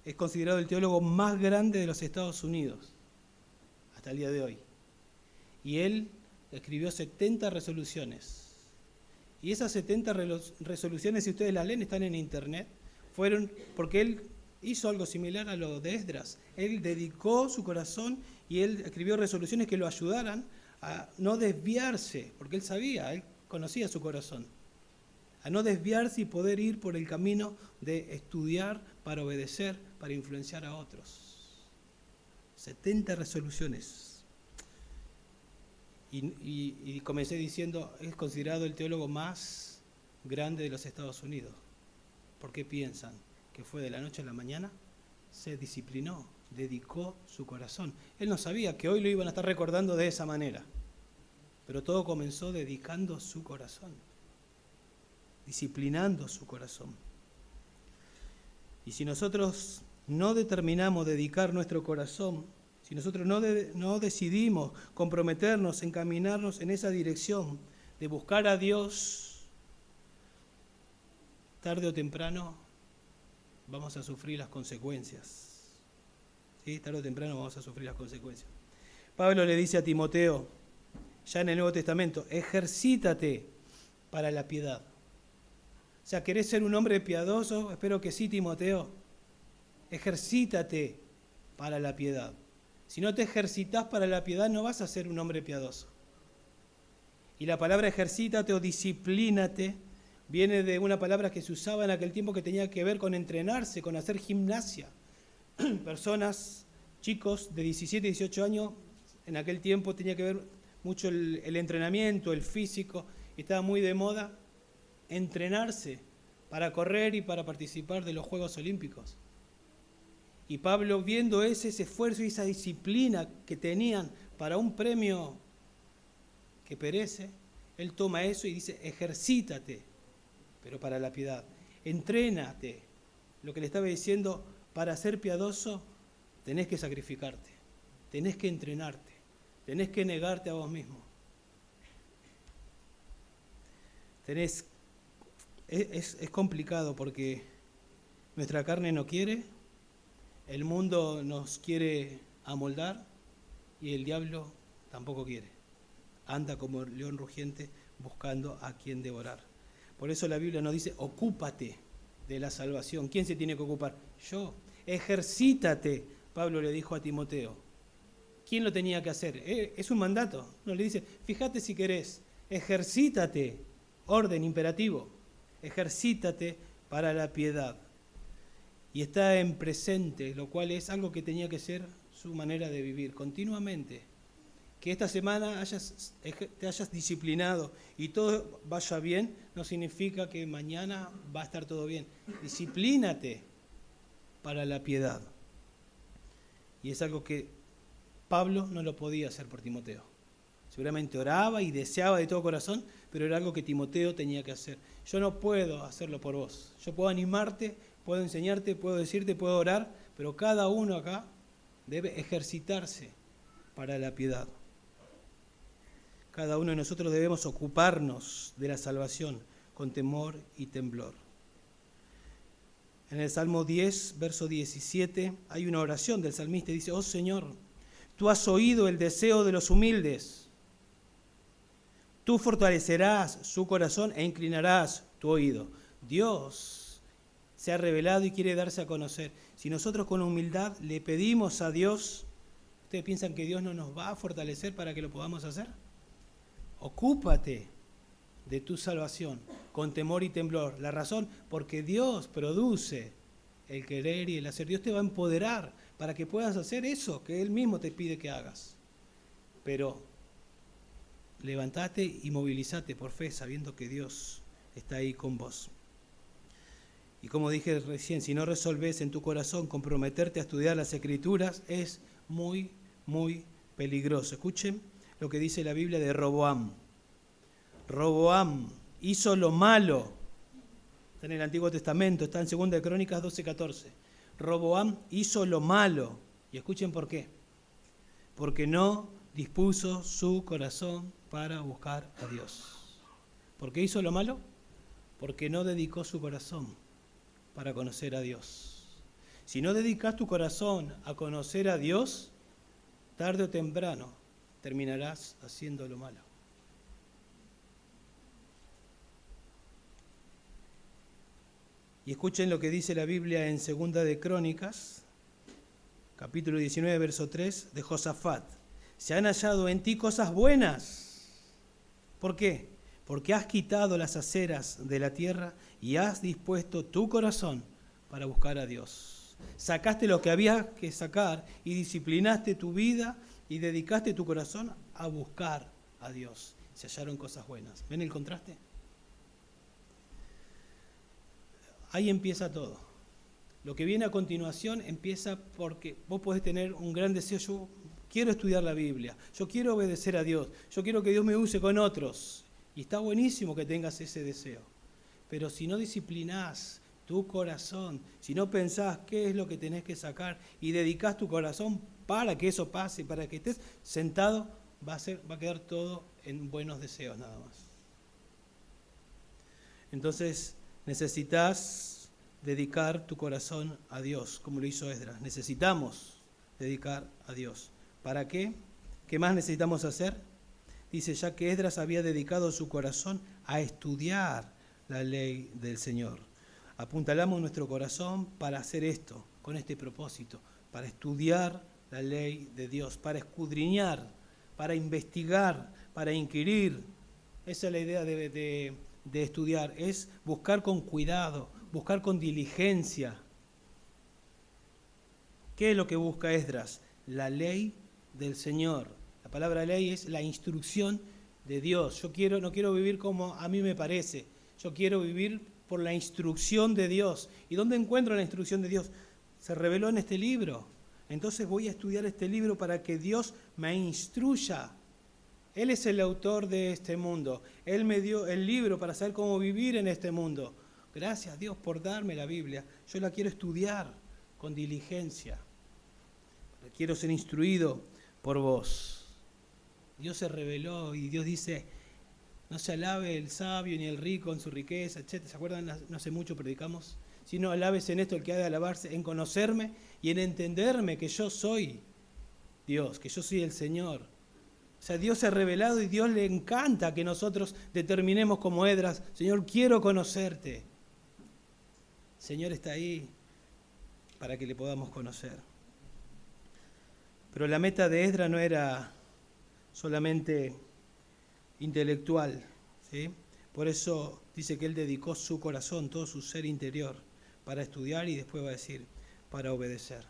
Es considerado el teólogo más grande de los Estados Unidos hasta el día de hoy. Y él escribió 70 resoluciones. Y esas 70 resoluciones, si ustedes las leen, están en internet. Fueron porque él hizo algo similar a lo de Esdras. Él dedicó su corazón y él escribió resoluciones que lo ayudaran a no desviarse, porque él sabía, él conocía su corazón, a no desviarse y poder ir por el camino de estudiar para obedecer, para influenciar a otros. 70 resoluciones. Y comencé diciendo: es considerado el teólogo más grande de los Estados Unidos. ¿Por qué piensan que fue de la noche a la mañana? Se disciplinó, dedicó su corazón. Él no sabía que hoy lo iban a estar recordando de esa manera, pero todo comenzó dedicando su corazón, disciplinando su corazón. Y si nosotros no determinamos dedicar nuestro corazón, si nosotros no decidimos comprometernos, encaminarnos en esa dirección de buscar a Dios, tarde o temprano vamos a sufrir las consecuencias. ¿Sí? Tarde o temprano vamos a sufrir las consecuencias. Pablo le dice a Timoteo, ya en el Nuevo Testamento, ejercítate para la piedad. O sea, ¿querés ser un hombre piadoso? Espero que sí, Timoteo. Ejercítate para la piedad. Si no te ejercitas para la piedad, no vas a ser un hombre piadoso. Y la palabra ejercítate o disciplínate viene de una palabra que se usaba en aquel tiempo que tenía que ver con entrenarse, con hacer gimnasia. Personas, chicos de 17, 18 años, en aquel tiempo tenía que ver mucho el entrenamiento, el físico. Estaba muy de moda entrenarse para correr y para participar de los Juegos Olímpicos. Y Pablo, viendo ese esfuerzo y esa disciplina que tenían para un premio que perece, él toma eso y dice, ejercítate, pero para la piedad. Entrénate. Lo que le estaba diciendo, para ser piadoso, tenés que sacrificarte, tenés que entrenarte, tenés que negarte a vos mismo. Es complicado porque nuestra carne no quiere, el mundo nos quiere amoldar y el diablo tampoco quiere. Anda como león rugiente buscando a quien devorar. Por eso la Biblia nos dice, ocúpate de la salvación. ¿Quién se tiene que ocupar? Yo. Ejercítate, Pablo le dijo a Timoteo. ¿Quién lo tenía que hacer? Es un mandato. No le dice, fíjate si querés, ejercítate, orden imperativo, ejercítate para la piedad. Y está en presente, lo cual es algo que tenía que ser su manera de vivir continuamente. Que esta semana te hayas disciplinado y todo vaya bien, no significa que mañana va a estar todo bien. Disciplínate para la piedad. Y es algo que Pablo no lo podía hacer por Timoteo. Seguramente oraba y deseaba de todo corazón, pero era algo que Timoteo tenía que hacer. Yo no puedo hacerlo por vos. Yo puedo animarte, puedo enseñarte, puedo decirte, puedo orar, pero cada uno acá debe ejercitarse para la piedad. Cada uno de nosotros debemos ocuparnos de la salvación con temor y temblor. En el Salmo 10, verso 17, hay una oración del salmista y dice, oh Señor, tú has oído el deseo de los humildes. Tú fortalecerás su corazón e inclinarás tu oído. Dios se ha revelado y quiere darse a conocer. Si nosotros con humildad le pedimos a Dios, ¿ustedes piensan que Dios no nos va a fortalecer para que lo podamos hacer? Ocúpate de tu salvación con temor y temblor. La razón, porque Dios produce el querer y el hacer. Dios te va a empoderar para que puedas hacer eso que Él mismo te pide que hagas. Pero levantate y movilízate por fe, sabiendo que Dios está ahí con vos. Y como dije recién, si no resolvés en tu corazón comprometerte a estudiar las Escrituras, es muy, muy peligroso. Escuchen lo que dice la Biblia de Roboam. Roboam hizo lo malo. Está en el Antiguo Testamento, está en 2 Crónicas 12:14. Roboam hizo lo malo. Y escuchen por qué. Porque no dispuso su corazón para buscar a Dios. ¿Por qué hizo lo malo? Porque no dedicó su corazón para conocer a Dios. Si no dedicas tu corazón a conocer a Dios, tarde o temprano terminarás haciendo lo malo. Y escuchen lo que dice la Biblia en 2 de Crónicas, capítulo 19, verso 3, de Josafat. Se han hallado en ti cosas buenas. ¿Por qué? Porque has quitado las aceras de la tierra y has dispuesto tu corazón para buscar a Dios. Sacaste lo que había que sacar y disciplinaste tu vida y dedicaste tu corazón a buscar a Dios. Se hallaron cosas buenas. ¿Ven el contraste? Ahí empieza todo. Lo que viene a continuación empieza porque vos podés tener un gran deseo. Yo quiero estudiar la Biblia, yo quiero obedecer a Dios, yo quiero que Dios me use con otros. Y está buenísimo que tengas ese deseo. Pero si no disciplinás Tu corazón. Si no pensás qué es lo que tenés que sacar y dedicás tu corazón para que eso pase, para que estés sentado, va a quedar todo en buenos deseos nada más. Entonces necesitas dedicar tu corazón a Dios, como lo hizo Esdras. Necesitamos dedicar a Dios. ¿Para qué? ¿Qué más necesitamos hacer? Dice, ya que Esdras había dedicado su corazón a estudiar la ley del Señor. Apuntalamos nuestro corazón para hacer esto, con este propósito, para estudiar la ley de Dios, para escudriñar, para investigar, para inquirir. Esa es la idea de estudiar, es buscar con cuidado, buscar con diligencia. ¿Qué es lo que busca Esdras? La ley del Señor. La palabra ley es la instrucción de Dios. Yo no quiero vivir como a mí me parece. Yo quiero vivir por la instrucción de Dios. ¿Y dónde encuentro la instrucción de Dios? Se reveló en este libro. Entonces voy a estudiar este libro para que Dios me instruya. Él es el autor de este mundo. Él me dio el libro para saber cómo vivir en este mundo. Gracias Dios por darme la Biblia. Yo la quiero estudiar con diligencia. Quiero ser instruido por vos. Dios se reveló y Dios dice, no se alabe el sabio ni el rico en su riqueza, etc. ¿Se acuerdan? No hace mucho predicamos. Sino alabes en esto el que ha de alabarse, en conocerme y en entenderme que yo soy Dios, que yo soy el Señor. O sea, Dios se ha revelado y Dios le encanta que nosotros determinemos como Esdras, Señor, quiero conocerte. El Señor está ahí para que le podamos conocer. Pero la meta de Esdras no era solamente intelectual, ¿sí? Por eso dice que él dedicó su corazón, todo su ser interior, para estudiar y después va a decir, para obedecer.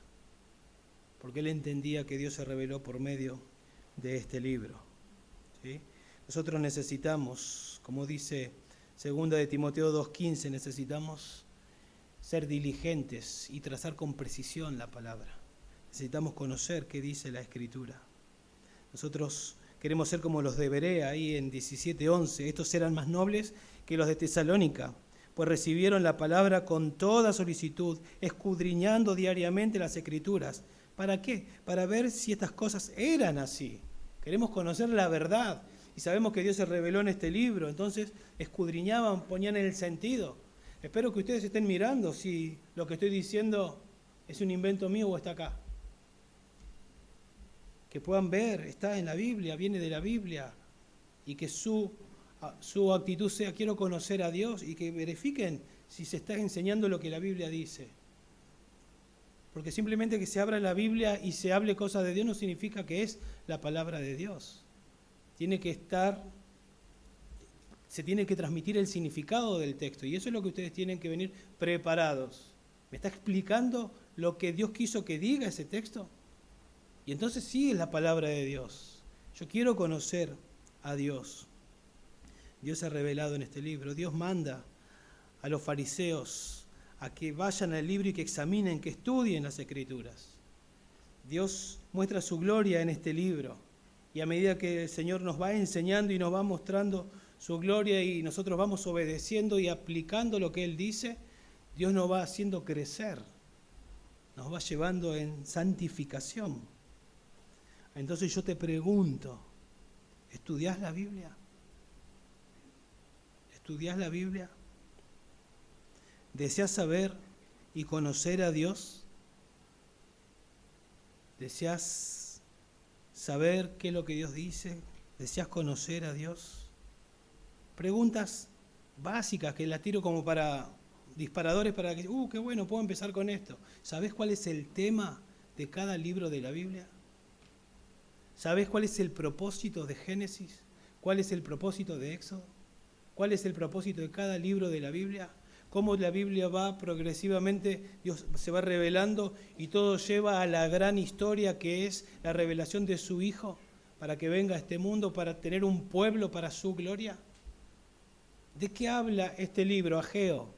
Porque él entendía que Dios se reveló por medio de este libro, ¿sí? Nosotros necesitamos, como dice 2 de Timoteo 2:15, necesitamos ser diligentes y trazar con precisión la palabra. Necesitamos conocer qué dice la Escritura. Nosotros queremos ser como los de Berea, ahí en 17:11. Estos eran más nobles que los de Tesalónica, pues recibieron la palabra con toda solicitud, escudriñando diariamente las Escrituras. ¿Para qué? Para ver si estas cosas eran así. Queremos conocer la verdad y sabemos que Dios se reveló en este libro. Entonces escudriñaban, ponían el sentido. Espero que ustedes estén mirando si lo que estoy diciendo es un invento mío o está acá. Que puedan ver, está en la Biblia, viene de la Biblia, y que su actitud sea, quiero conocer a Dios, y que verifiquen si se está enseñando lo que la Biblia dice. Porque simplemente que se abra la Biblia y se hable cosas de Dios no significa que es la palabra de Dios. Se tiene que transmitir el significado del texto, y eso es lo que ustedes tienen que venir preparados. ¿Me está explicando lo que Dios quiso que diga ese texto? Y entonces sí es la palabra de Dios. Yo quiero conocer a Dios. Dios se ha revelado en este libro. Dios manda a los fariseos a que vayan al libro y que examinen, que estudien las Escrituras. Dios muestra su gloria en este libro. Y a medida que el Señor nos va enseñando y nos va mostrando su gloria y nosotros vamos obedeciendo y aplicando lo que Él dice, Dios nos va haciendo crecer. Nos va llevando en santificación. Entonces yo te pregunto, ¿estudiás la Biblia? ¿Estudiás la Biblia? ¿Deseas saber y conocer a Dios? ¿Deseas saber qué es lo que Dios dice? ¿Deseas conocer a Dios? Preguntas básicas que las tiro como para disparadores para que, qué bueno, puedo empezar con esto. ¿Sabés cuál es el tema de cada libro de la Biblia? ¿Sabés cuál es el propósito de Génesis? ¿Cuál es el propósito de Éxodo? ¿Cuál es el propósito de cada libro de la Biblia? Cómo la Biblia va progresivamente, Dios se va revelando y todo lleva a la gran historia que es la revelación de su Hijo para que venga a este mundo, para tener un pueblo para su gloria. ¿De qué habla este libro, Ageo?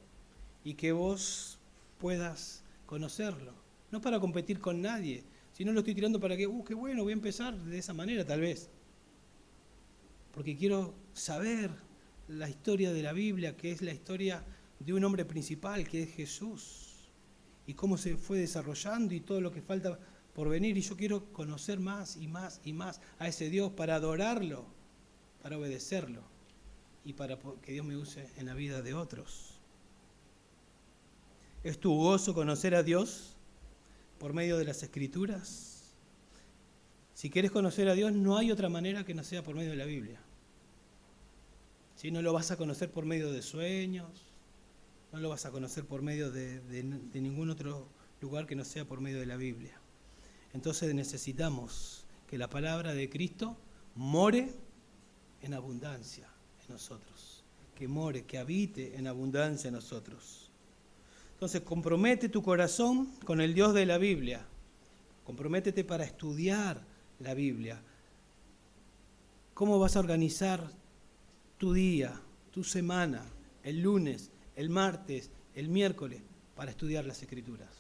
Y que vos puedas conocerlo. No para competir con nadie, sino lo estoy tirando para que, qué bueno, voy a empezar de esa manera tal vez. Porque quiero saber la historia de la Biblia, que es la historia de un hombre principal que es Jesús y cómo se fue desarrollando y todo lo que falta por venir. Y yo quiero conocer más y más y más a ese Dios para adorarlo, para obedecerlo y para que Dios me use en la vida de otros. ¿Es tu gozo conocer a Dios por medio de las Escrituras? Si quieres conocer a Dios, no hay otra manera que no sea por medio de la Biblia. Si no lo vas a conocer por medio de sueños, no lo vas a conocer por medio de ningún otro lugar que no sea por medio de la Biblia. Entonces necesitamos que la palabra de Cristo more en abundancia en nosotros, que more, que habite en abundancia en nosotros. Entonces compromete tu corazón con el Dios de la Biblia, comprométete para estudiar la Biblia. ¿Cómo vas a organizar tu día, tu semana, el lunes, el martes, el miércoles, para estudiar las Escrituras?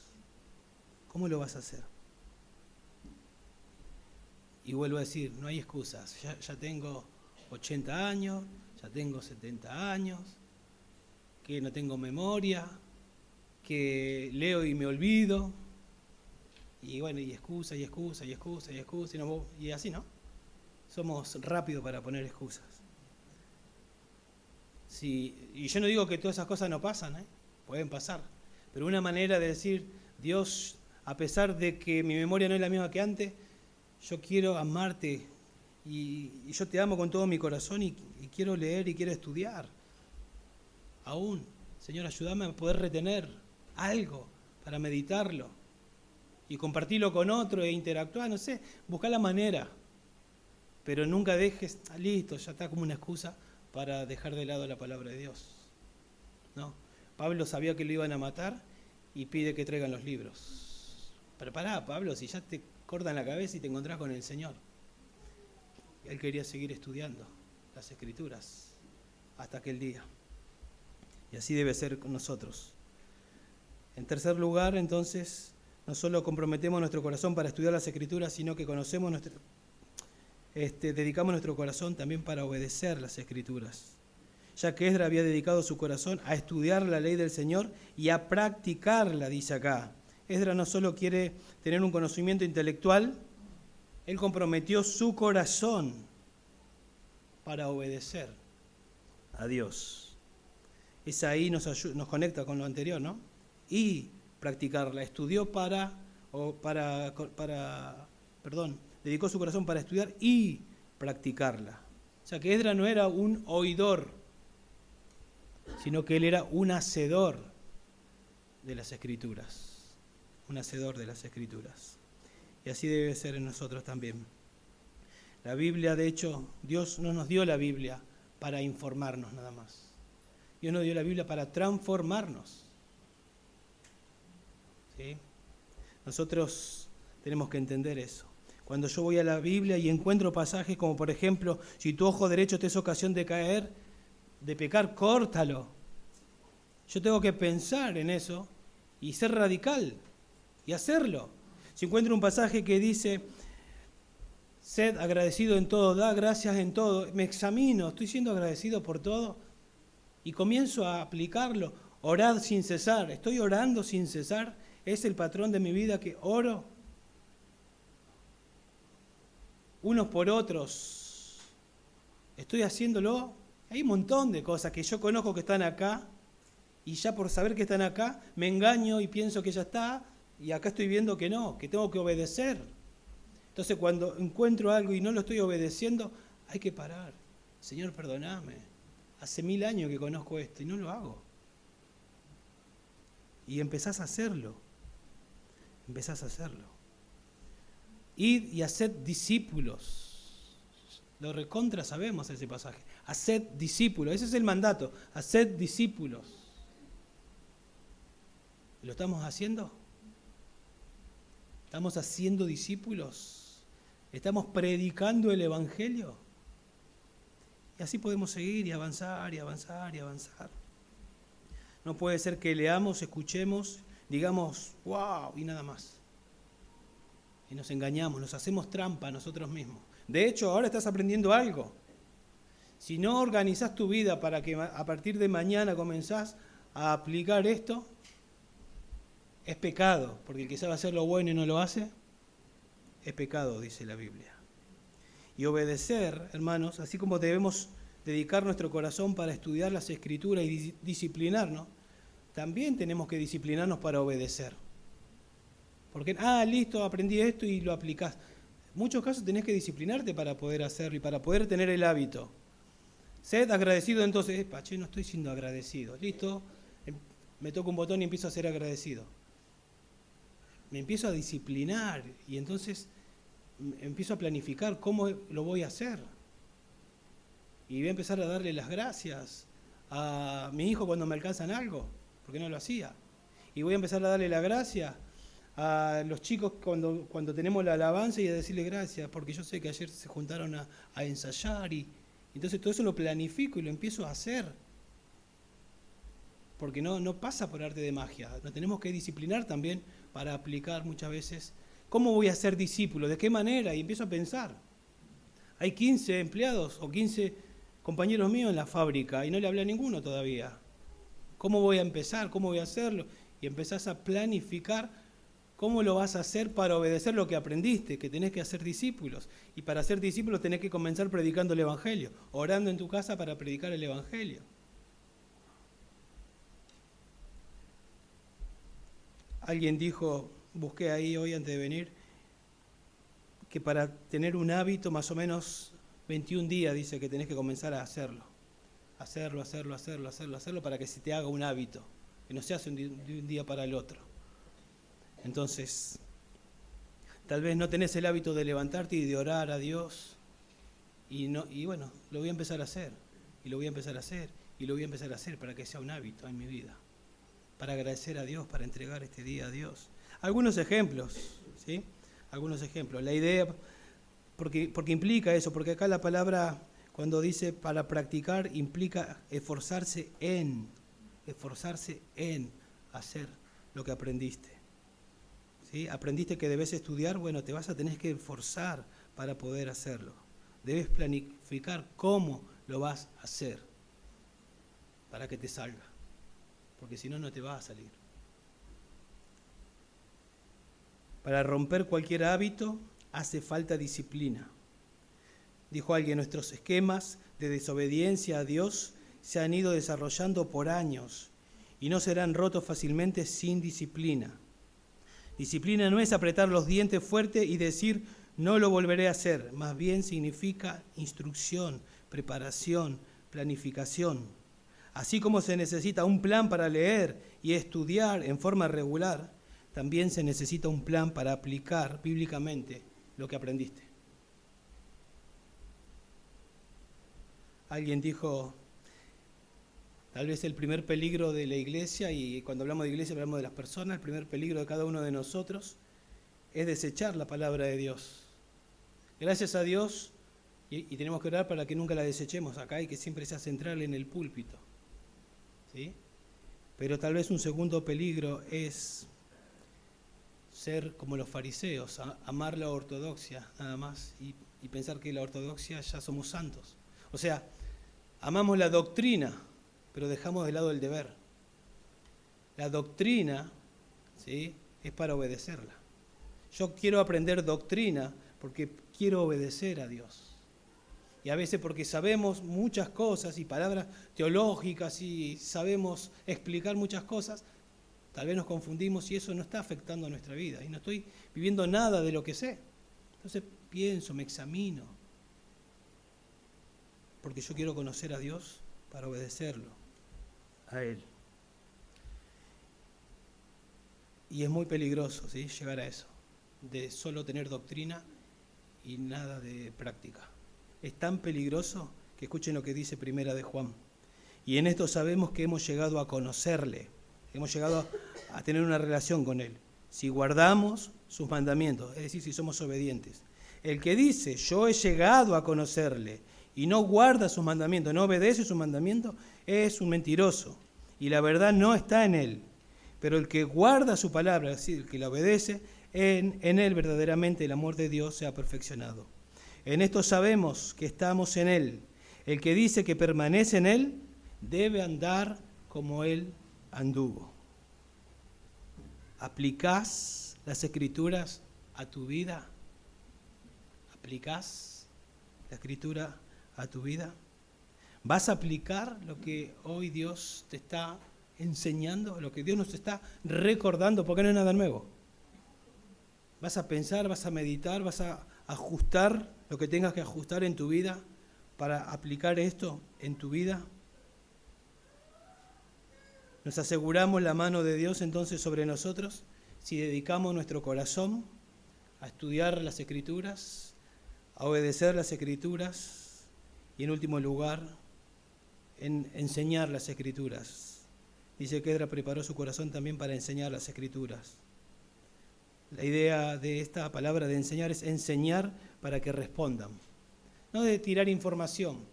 ¿Cómo lo vas a hacer? Y vuelvo a decir, no hay excusas. Ya tengo 80 años, ya tengo 70 años, que no tengo memoria, que leo y me olvido. Y bueno, y excusa, y excusa, y excusa, y excusa, y así, ¿no? Somos rápidos para poner excusas. Sí, y yo no digo que todas esas cosas no pasan, pueden pasar. Pero una manera de decir, Dios, a pesar de que mi memoria no es la misma que antes, yo quiero amarte y yo te amo con todo mi corazón y quiero leer y quiero estudiar. Aún, Señor, ayúdame a poder retener algo para meditarlo y compartirlo con otro e interactuar, no sé, buscar la manera. Pero nunca dejes, listo, ya está como una excusa para dejar de lado la palabra de Dios. ¿No? Pablo sabía que lo iban a matar y pide que traigan los libros. Pero pará, Pablo, si ya te cortan la cabeza y te encontrás con el Señor. Él quería seguir estudiando las Escrituras hasta aquel día. Y así debe ser con nosotros. En tercer lugar, entonces, no solo comprometemos nuestro corazón para estudiar las Escrituras, sino que dedicamos nuestro corazón también para obedecer las Escrituras. Ya que Esdras había dedicado su corazón a estudiar la ley del Señor y a practicarla, dice acá. Esdras no solo quiere tener un conocimiento intelectual, él comprometió su corazón para obedecer a Dios. Es ahí nos conecta con lo anterior, ¿no? Y practicarla. Dedicó su corazón para estudiar y practicarla. O sea que Esdras no era un oidor, sino que él era un hacedor de las Escrituras. Un hacedor de las Escrituras. Y así debe ser en nosotros también. La Biblia, de hecho, Dios no nos dio la Biblia para informarnos nada más. Dios nos dio la Biblia para transformarnos. ¿Sí? Nosotros tenemos que entender eso. Cuando yo voy a la Biblia y encuentro pasajes como, por ejemplo, si tu ojo derecho te es ocasión de caer, de pecar, córtalo. Yo tengo que pensar en eso y ser radical y hacerlo. Si encuentro un pasaje que dice, sed agradecido en todo, da gracias en todo, me examino, estoy siendo agradecido por todo y comienzo a aplicarlo. Orad sin cesar, estoy orando sin cesar, es el patrón de mi vida que oro unos por otros, estoy haciéndolo. Hay un montón de cosas que yo conozco que están acá y ya por saber que están acá me engaño y pienso que ya está y acá estoy viendo que no, que tengo que obedecer. Entonces cuando encuentro algo y no lo estoy obedeciendo, hay que parar. Señor, perdóname, hace 1000 años que conozco esto y no lo hago. Y empezás a hacerlo. Id y haced discípulos. Lo recontra sabemos ese pasaje. Haced discípulos. Ese es el mandato. Haced discípulos. ¿Lo estamos haciendo? ¿Estamos haciendo discípulos? ¿Estamos predicando el Evangelio? Y así podemos seguir y avanzar y avanzar y avanzar. No puede ser que leamos, escuchemos, digamos, wow, y nada más. Y nos engañamos, nos hacemos trampa a nosotros mismos. De hecho, ahora estás aprendiendo algo. Si no organizás tu vida para que a partir de mañana comenzás a aplicar esto, es pecado, porque el que sabe hacer lo bueno y no lo hace, es pecado, dice la Biblia. Y obedecer, hermanos, así como debemos dedicar nuestro corazón para estudiar las Escrituras y disciplinarnos, también tenemos que disciplinarnos para obedecer. Porque, listo, aprendí esto y lo aplicás. En muchos casos tenés que disciplinarte para poder hacerlo y para poder tener el hábito. Sed agradecido entonces, no estoy siendo agradecido. Listo, me toco un botón y empiezo a ser agradecido. Me empiezo a disciplinar y entonces empiezo a planificar cómo lo voy a hacer. Y voy a empezar a darle las gracias a mi hijo cuando me alcanzan algo, porque no lo hacía. Y voy a empezar a darle la gracia a los chicos cuando tenemos la alabanza y a decirle gracias, porque yo sé que ayer se juntaron a ensayar y entonces todo eso lo planifico y lo empiezo a hacer. Porque no pasa por arte de magia. Nos tenemos que disciplinar también para aplicar muchas veces. ¿Cómo voy a ser discípulo? ¿De qué manera? Y empiezo a pensar. Hay 15 empleados o 15 compañeros míos en la fábrica y no le hablé a ninguno todavía. ¿Cómo voy a empezar? ¿Cómo voy a hacerlo? Y empezás a planificar cómo lo vas a hacer para obedecer lo que aprendiste, que tenés que hacer discípulos. Y para ser discípulos tenés que comenzar predicando el Evangelio, orando en tu casa para predicar el Evangelio. Alguien dijo, busqué ahí hoy antes de venir, que para tener un hábito más o menos 21 días dice que tenés que comenzar a hacerlo. Hacerlo para que se te haga un hábito, que no se hace de un día para el otro. Entonces, tal vez no tenés el hábito de levantarte y de orar a Dios, y bueno, lo voy a empezar a hacer, y lo voy a empezar a hacer, y lo voy a empezar a hacer para que sea un hábito en mi vida, para agradecer a Dios, para entregar este día a Dios. Algunos ejemplos, ¿sí? Algunos ejemplos. La idea, porque implica eso, porque acá la palabra, cuando dice para practicar, implica esforzarse en hacer lo que aprendiste. ¿Sí? Aprendiste que debes estudiar, bueno, te vas a tener que esforzar para poder hacerlo. Debes planificar cómo lo vas a hacer para que te salga, porque si no, no te va a salir. Para romper cualquier hábito hace falta disciplina. Dijo alguien, nuestros esquemas de desobediencia a Dios se han ido desarrollando por años y no serán rotos fácilmente sin disciplina. Disciplina no es apretar los dientes fuerte y decir, no lo volveré a hacer. Más bien significa instrucción, preparación, planificación. Así como se necesita un plan para leer y estudiar en forma regular, también se necesita un plan para aplicar bíblicamente lo que aprendiste. Alguien dijo, tal vez el primer peligro de la iglesia, y cuando hablamos de iglesia hablamos de las personas, el primer peligro de cada uno de nosotros es desechar la palabra de Dios. Gracias a Dios, y tenemos que orar para que nunca la desechemos acá y que siempre sea central en el púlpito. ¿Sí? Pero tal vez un segundo peligro es ser como los fariseos, amar la ortodoxia nada más y pensar que la ortodoxia ya somos santos. O sea, amamos la doctrina, pero dejamos de lado el deber. La doctrina, ¿sí?, es para obedecerla. Yo quiero aprender doctrina porque quiero obedecer a Dios. Y a veces porque sabemos muchas cosas y palabras teológicas y sabemos explicar muchas cosas, tal vez nos confundimos y eso no está afectando a nuestra vida. Y no estoy viviendo nada de lo que sé. Entonces pienso, me examino. Porque yo quiero conocer a Dios para obedecerlo, a Él. Y es muy peligroso, ¿sí?, llegar a eso, de solo tener doctrina y nada de práctica. Es tan peligroso que escuchen lo que dice Primera de Juan. Y en esto sabemos que hemos llegado a conocerle, hemos llegado a tener una relación con Él, si guardamos sus mandamientos, es decir, si somos obedientes. El que dice, yo he llegado a conocerle, y no guarda sus mandamientos, no obedece sus mandamientos, es un mentiroso, y la verdad no está en él. Pero el que guarda su palabra, es decir, el que la obedece, en él verdaderamente el amor de Dios se ha perfeccionado. En esto sabemos que estamos en él. El que dice que permanece en él, debe andar como él anduvo. ¿Aplicás las Escrituras a tu vida? ¿Aplicás la Escritura a tu vida? ¿Vas a aplicar lo que hoy Dios te está enseñando, lo que Dios nos está recordando? Porque no es nada nuevo. ¿Vas a pensar, vas a meditar, vas a ajustar lo que tengas que ajustar en tu vida para aplicar esto en tu vida? ¿Nos aseguramos la mano de Dios entonces sobre nosotros si dedicamos nuestro corazón a estudiar las Escrituras, a obedecer las Escrituras y en último lugar en enseñar las Escrituras? Dice que Edra preparó su corazón también para enseñar las Escrituras. La idea de esta palabra de enseñar es enseñar para que respondan. No de tirar información,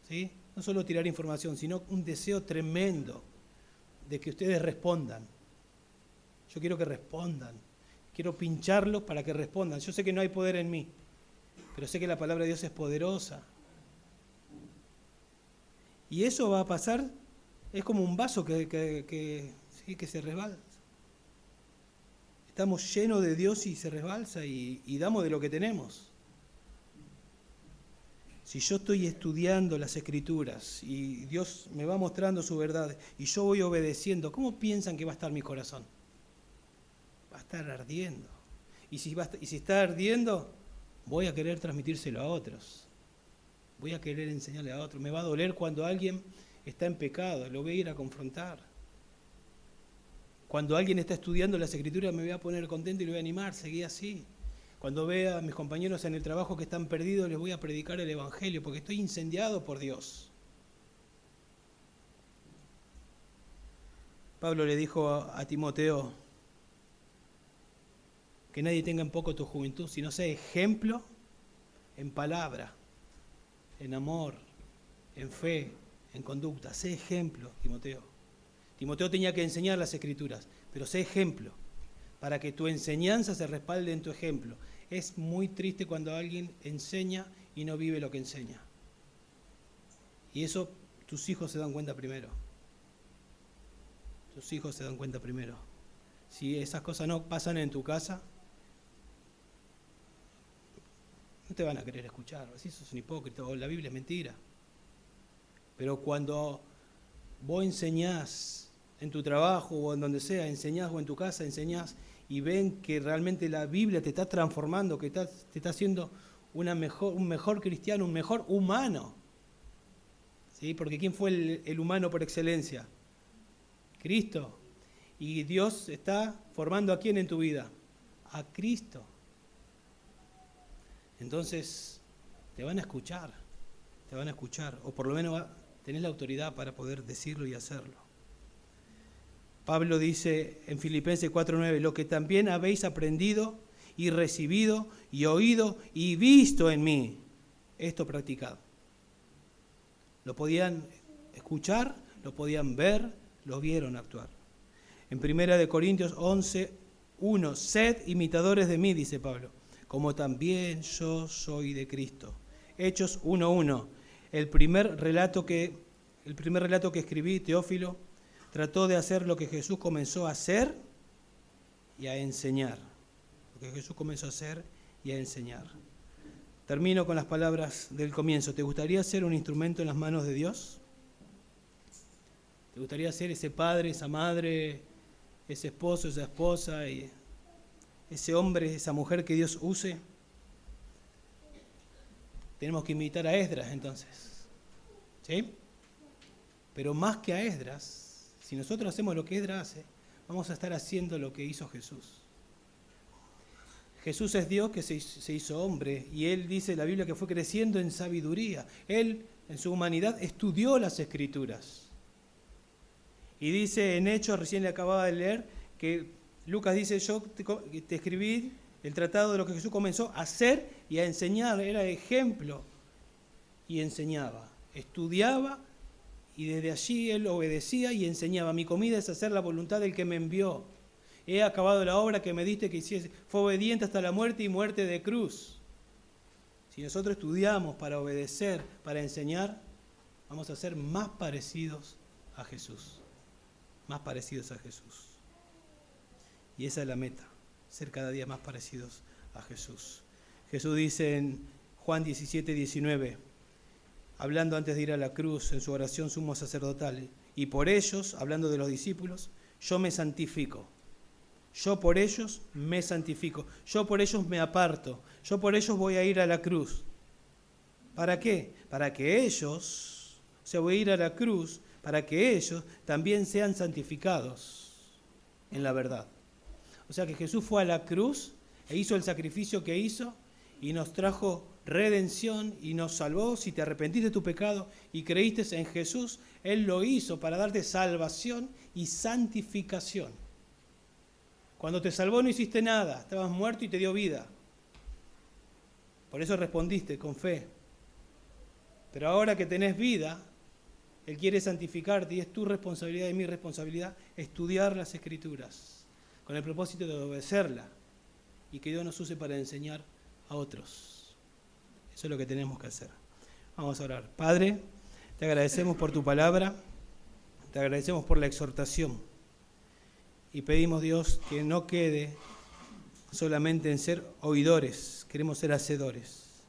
¿sí? No solo tirar información, sino un deseo tremendo de que ustedes respondan. Yo quiero que respondan. Quiero pincharlos para que respondan. Yo sé que no hay poder en mí, pero sé que la palabra de Dios es poderosa. Y eso va a pasar, es como un vaso que se resbalsa. Estamos llenos de Dios y se resbalsa y damos de lo que tenemos. Si yo estoy estudiando las Escrituras y Dios me va mostrando su verdad y yo voy obedeciendo, ¿cómo piensan que va a estar mi corazón? Va a estar ardiendo. Y si está ardiendo, voy a querer transmitírselo a otros. Voy a querer enseñarle a otros. Me va a doler cuando alguien está en pecado, lo voy a ir a confrontar. Cuando alguien está estudiando las Escrituras me voy a poner contento y le voy a animar, seguí así. Cuando vea a mis compañeros en el trabajo que están perdidos, les voy a predicar el Evangelio, porque estoy incendiado por Dios. Pablo le dijo a Timoteo que nadie tenga en poco tu juventud, sino sea ejemplo en palabra, en amor, en fe, en conducta. Sé ejemplo, Timoteo. Timoteo tenía que enseñar las Escrituras, pero sé ejemplo, para que tu enseñanza se respalde en tu ejemplo. Es muy triste cuando alguien enseña y no vive lo que enseña. Y eso tus hijos se dan cuenta primero. Tus hijos se dan cuenta primero. Si esas cosas no pasan en tu casa, no te van a querer escuchar. Si sos un hipócrita o la Biblia es mentira. Pero cuando vos enseñás en tu trabajo o en donde sea, enseñás o en tu casa, enseñás y ven que realmente la Biblia te está transformando, que te está haciendo un mejor cristiano, un mejor humano. ¿Sí? Porque ¿quién fue el humano por excelencia? Cristo. Y Dios está formando ¿a quién en tu vida? A Cristo. Entonces, te van a escuchar, o por lo menos tenés la autoridad para poder decirlo y hacerlo. Pablo dice en Filipenses 4:9, lo que también habéis aprendido y recibido y oído y visto en mí, esto practicado. Lo podían escuchar, lo podían ver, lo vieron actuar. En 1 Corintios 11:1, sed imitadores de mí, dice Pablo, como también yo soy de Cristo. Hechos 1:1, el primer relato que escribí, Teófilo, trató de hacer lo que Jesús comenzó a hacer y a enseñar. Lo que Jesús comenzó a hacer y a enseñar. Termino con las palabras del comienzo. ¿Te gustaría ser un instrumento en las manos de Dios? ¿Te gustaría ser ese padre, esa madre, ese esposo, esa esposa, y ese hombre, esa mujer que Dios use? Tenemos que imitar a Esdras entonces. ¿Sí? Pero más que a Esdras, si nosotros hacemos lo que Esdras hace, vamos a estar haciendo lo que hizo Jesús. Jesús es Dios que se hizo hombre y Él dice en la Biblia que fue creciendo en sabiduría. Él, en su humanidad, estudió las Escrituras. Y dice en Hechos, recién le acababa de leer, que Lucas dice, yo te escribí el tratado de lo que Jesús comenzó a hacer y a enseñar. Era ejemplo y enseñaba, estudiaba. Y desde allí él obedecía y enseñaba. Mi comida es hacer la voluntad del que me envió. He acabado la obra que me diste que hiciese. Fue obediente hasta la muerte y muerte de cruz. Si nosotros estudiamos para obedecer, para enseñar, vamos a ser más parecidos a Jesús. más parecidos a Jesús. Y esa es la meta, ser cada día más parecidos a Jesús. Jesús dice en Juan 17:19, hablando antes de ir a la cruz en su oración sumo sacerdotal, y por ellos, hablando de los discípulos, yo me santifico. Yo por ellos me santifico. Yo por ellos me aparto. Yo por ellos voy a ir a la cruz. ¿Para qué? Para que ellos, o sea, voy a ir a la cruz, para que ellos también sean santificados en la verdad. O sea que Jesús fue a la cruz e hizo el sacrificio que hizo y nos trajo redención y nos salvó. Si te arrepentiste de tu pecado y creíste en Jesús, Él lo hizo para darte salvación y santificación. Cuando te salvó no hiciste nada, estabas muerto y te dio vida. Por eso respondiste con fe. Pero ahora que tenés vida, Él quiere santificarte y es tu responsabilidad y mi responsabilidad estudiar las Escrituras con el propósito de obedecerla y que Dios nos use para enseñar a otros. Eso es lo que tenemos que hacer. Vamos a orar. Padre, te agradecemos por tu palabra, te agradecemos por la exhortación y pedimos, Dios, que no quede solamente en ser oidores, queremos ser hacedores.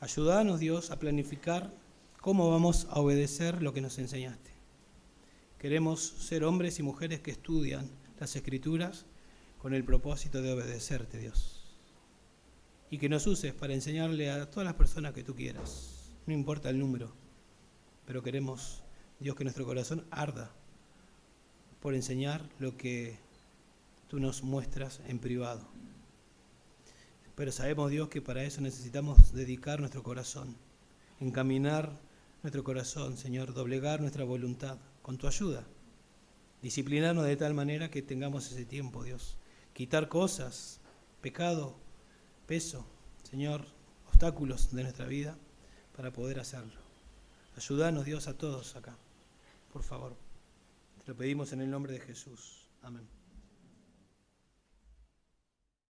Ayúdanos, Dios, a planificar cómo vamos a obedecer lo que nos enseñaste. Queremos ser hombres y mujeres que estudian las Escrituras con el propósito de obedecerte, Dios. Y que nos uses para enseñarle a todas las personas que tú quieras. No importa el número, pero queremos, Dios, que nuestro corazón arda por enseñar lo que tú nos muestras en privado. Pero sabemos, Dios, que para eso necesitamos dedicar nuestro corazón, encaminar nuestro corazón, Señor, doblegar nuestra voluntad con tu ayuda. Disciplinarnos de tal manera que tengamos ese tiempo, Dios. Quitar cosas, pecado, peso, Señor, obstáculos de nuestra vida para poder hacerlo. Ayúdanos, Dios, a todos acá, por favor. Te lo pedimos en el nombre de Jesús. Amén.